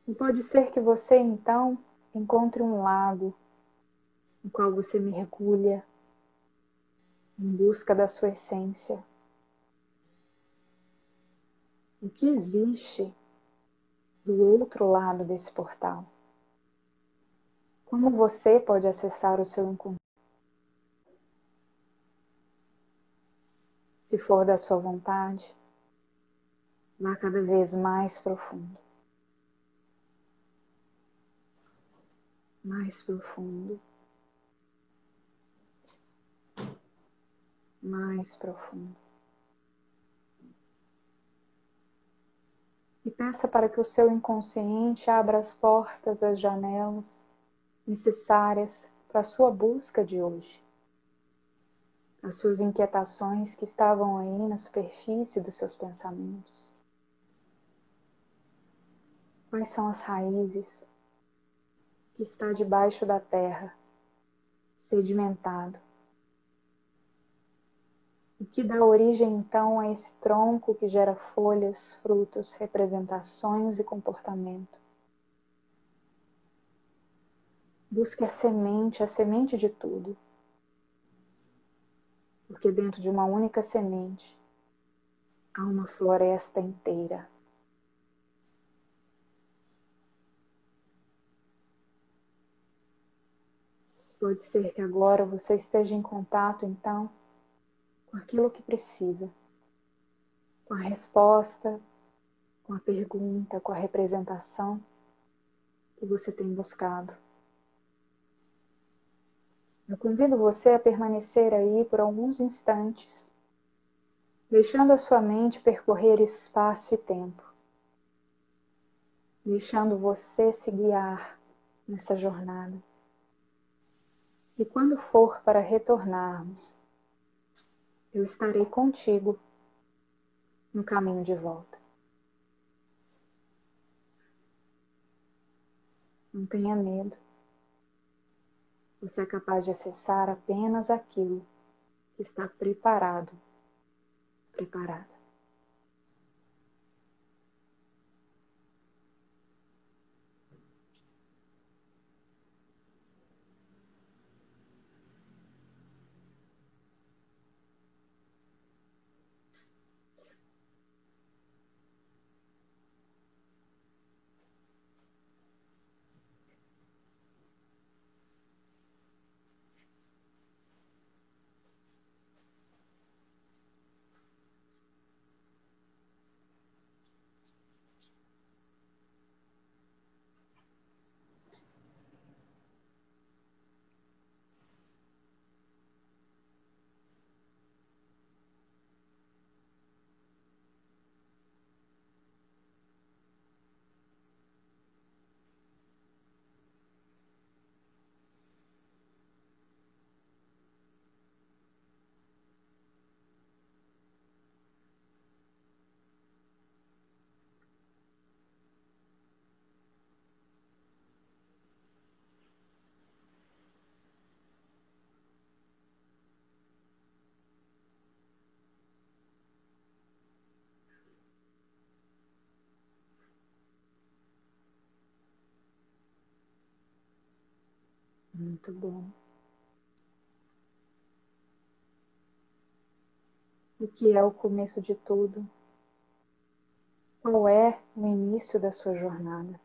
E pode ser que você então encontre um lago no qual você mergulha em busca da sua essência. O que existe do outro lado desse portal? Como você pode acessar o seu inconsciente? Se for da sua vontade, vá cada vez mais profundo. mais profundo, mais profundo. E peça para que o seu inconsciente abra as portas, as janelas necessárias para a sua busca de hoje. As suas inquietações que estavam aí na superfície dos seus pensamentos. Quais são as raízes que está debaixo da terra, sedimentado? O que dá origem então a esse tronco que gera folhas, frutos, representações e comportamento? Busque a semente de tudo. Porque dentro de uma única semente há uma floresta inteira. Pode ser que agora você esteja em contato, então, com aquilo que precisa, com a resposta, com a pergunta, com a representação que você tem buscado. Eu convido você a permanecer aí por alguns instantes, deixando a sua mente percorrer espaço e tempo, deixando você se guiar nessa jornada. E quando for para retornarmos, eu estarei contigo no caminho de volta. Não tenha medo. Você é capaz de acessar apenas aquilo que está preparado, preparada. Muito bom. O que é o começo de tudo? Qual é o início da sua jornada?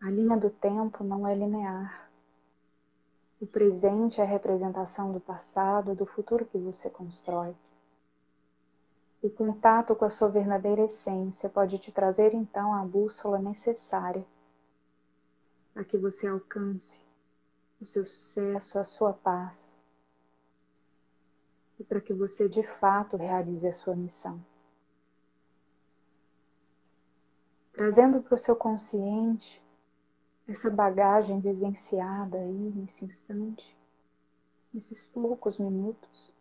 A linha do tempo não é linear. O presente é a representação do passado, do futuro que você constrói. O contato com a sua verdadeira essência pode te trazer então a bússola necessária para que você alcance o seu sucesso, a sua paz e para que você de fato realize a sua missão. Trazendo para o seu consciente essa bagagem vivenciada aí nesse instante, nesses poucos minutos,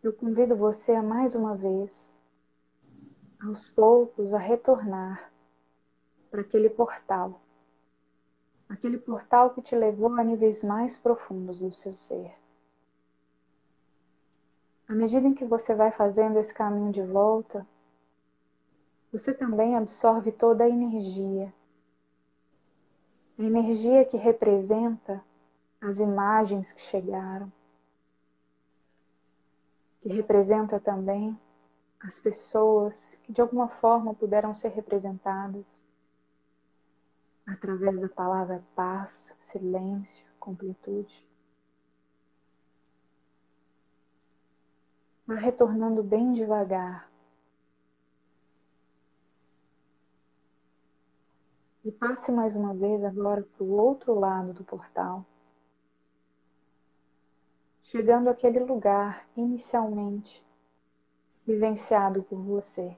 eu convido você a mais uma vez, aos poucos, a retornar para aquele portal que te levou a níveis mais profundos do seu ser. À medida em que você vai fazendo esse caminho de volta, você também absorve toda a energia que representa as imagens que chegaram, que representa também as pessoas que de alguma forma puderam ser representadas através da palavra paz, silêncio, completude. Vai retornando bem devagar. E passe mais uma vez agora para o outro lado do portal, chegando àquele lugar inicialmente vivenciado por você.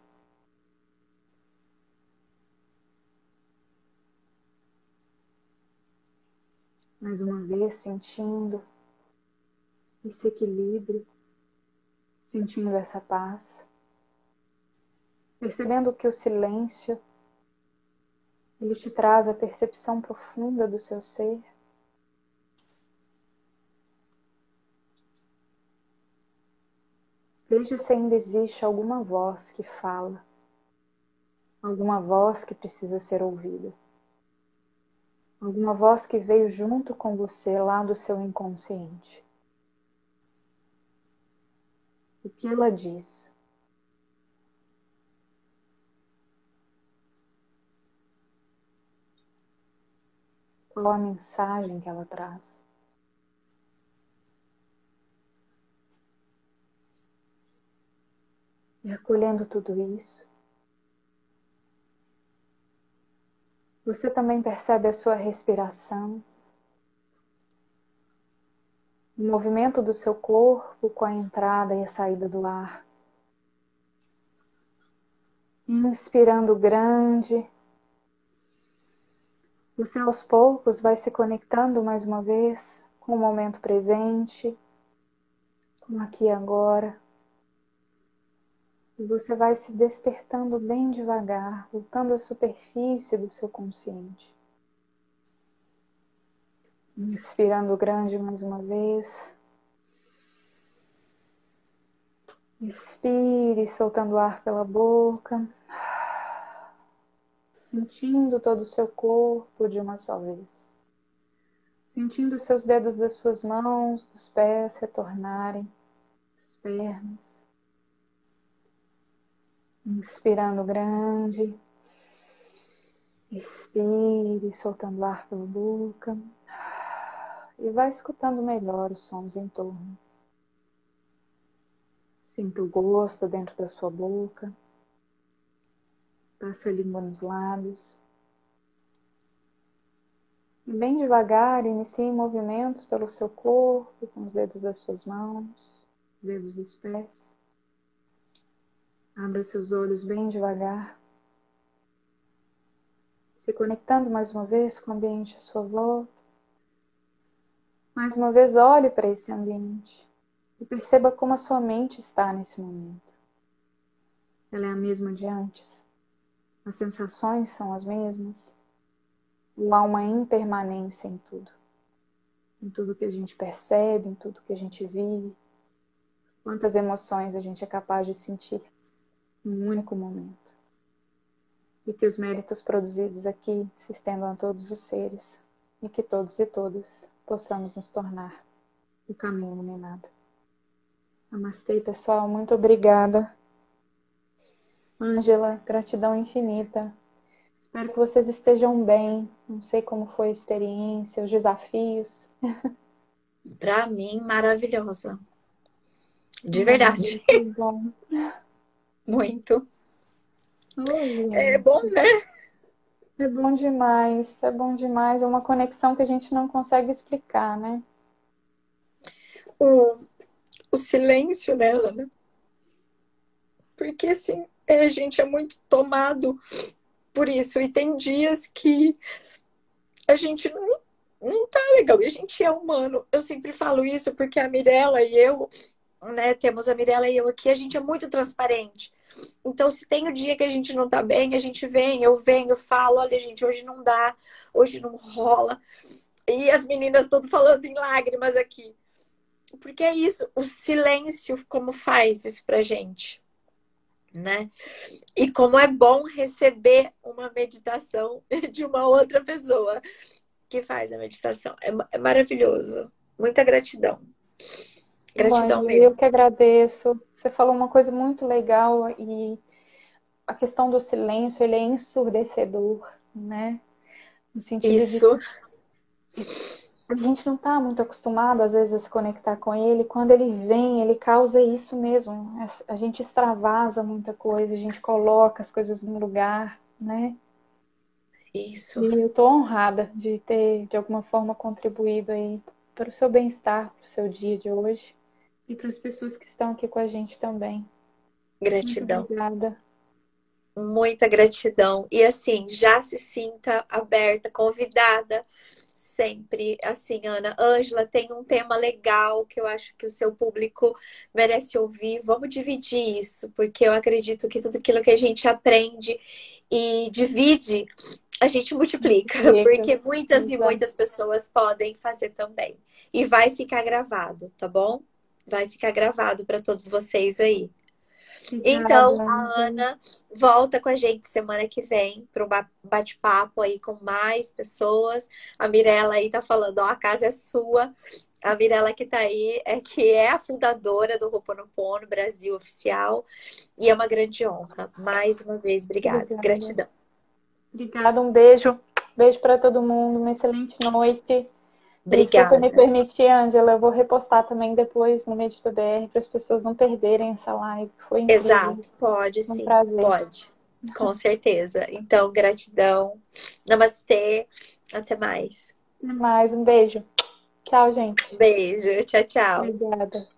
Mais uma vez sentindo esse equilíbrio, sentindo essa paz, percebendo que o silêncio ele te traz a percepção profunda do seu ser. Veja se ainda existe alguma voz que fala, alguma voz que precisa ser ouvida, alguma voz que veio junto com você lá do seu inconsciente. O que ela diz? Qual a mensagem que ela traz? E acolhendo tudo isso, você também percebe a sua respiração, o movimento do seu corpo com a entrada e a saída do ar. Inspirando grande, você aos poucos vai se conectando mais uma vez com o momento presente, com aqui e agora. E você vai se despertando bem devagar, voltando à superfície do seu consciente. Inspirando grande mais uma vez. Expire, soltando o ar pela boca. Sentindo todo o seu corpo de uma só vez. Sentindo os seus dedos das suas mãos, dos pés retornarem, as pernas. Inspirando grande. Expire, soltando o ar pela boca. E vai escutando melhor os sons em torno. Sinta o gosto dentro da sua boca. Passa a língua nos lábios. E bem devagar, inicie movimentos pelo seu corpo, com os dedos das suas mãos, os dedos dos pés. Abra seus olhos bem devagar. Se conectando mais uma vez com o ambiente à sua volta. Mais uma vez, olhe para esse ambiente e perceba como a sua mente está nesse momento. Ela é a mesma de antes? As sensações são as mesmas? Ou há uma impermanência em tudo? Em tudo que a gente percebe, em tudo que a gente vive? Quantas emoções a gente é capaz de sentir em um único momento? E que os méritos produzidos aqui se estendam a todos os seres e que todos e todas possamos nos tornar o caminho iluminado. Namastê, pessoal. Muito obrigada. Ângela, gratidão infinita. Espero que vocês estejam bem. Não sei como foi a experiência, os desafios. Para mim, maravilhosa. De verdade. Muito bom. Muito. Oi, É bom, né? é bom demais, é bom demais. É uma conexão que a gente não consegue explicar, né? O silêncio, né, Ana? Porque, assim, a gente é muito tomado por isso. E tem dias que a gente não tá legal. E a gente é humano. Eu sempre falo isso porque a Mirella e eu, né, temos a Mirella e eu aqui, a gente é muito transparente. Então, se tem o dia que a gente não tá bem, a gente vem, eu venho, falo, olha, gente, hoje não dá, hoje não rola. E as meninas todas falando em lágrimas aqui. Porque é isso, o silêncio como faz isso pra gente, né? E como é bom receber uma meditação de uma outra pessoa que faz a meditação. É maravilhoso. Muita gratidão. Gratidão Ângela, eu mesmo. que agradeço. Você falou uma coisa muito legal e a questão do silêncio, ele é ensurdecedor, né? No sentido de Isso. que a gente não está muito acostumado, às vezes, a se conectar com ele. Quando ele vem, ele causa isso mesmo. A gente extravasa muita coisa, a gente coloca as coisas no lugar, né? Isso. E eu estou honrada de ter, de alguma forma, contribuído aí para o seu bem-estar, para o seu dia de hoje e para as pessoas que estão aqui com a gente também. Muito Gratidão. obrigada. Muita gratidão. E assim, já se sinta aberta, convidada sempre. Assim, Ana, Ângela, tem um tema legal que eu acho que o seu público merece ouvir. Vamos dividir isso, porque eu acredito que tudo aquilo que a gente aprende e divide, a gente multiplica, porque muitas e muitas pessoas podem fazer também. E vai ficar gravado, tá bom? Vai ficar gravado para todos vocês aí. Então, a Ana volta com a gente semana que vem para um bate-papo aí com mais pessoas. A Mirella aí tá falando, ó, a casa é sua. A Mirella que tá aí que é a fundadora do Ho'oponopono Brasil Oficial. E é uma grande honra. Mais uma vez, obrigada. Gratidão. Obrigada, um beijo. Beijo para todo mundo, uma excelente noite. Obrigada. E se você me permitir, Ângela, eu vou repostar também depois no Medita BR para as pessoas não perderem essa live. Foi incrível. Exato, pode sim. Um prazer. Pode, com certeza. Então, gratidão. Namastê. Até mais. Até mais, um beijo. Tchau, gente. Beijo. Tchau, tchau. Obrigada.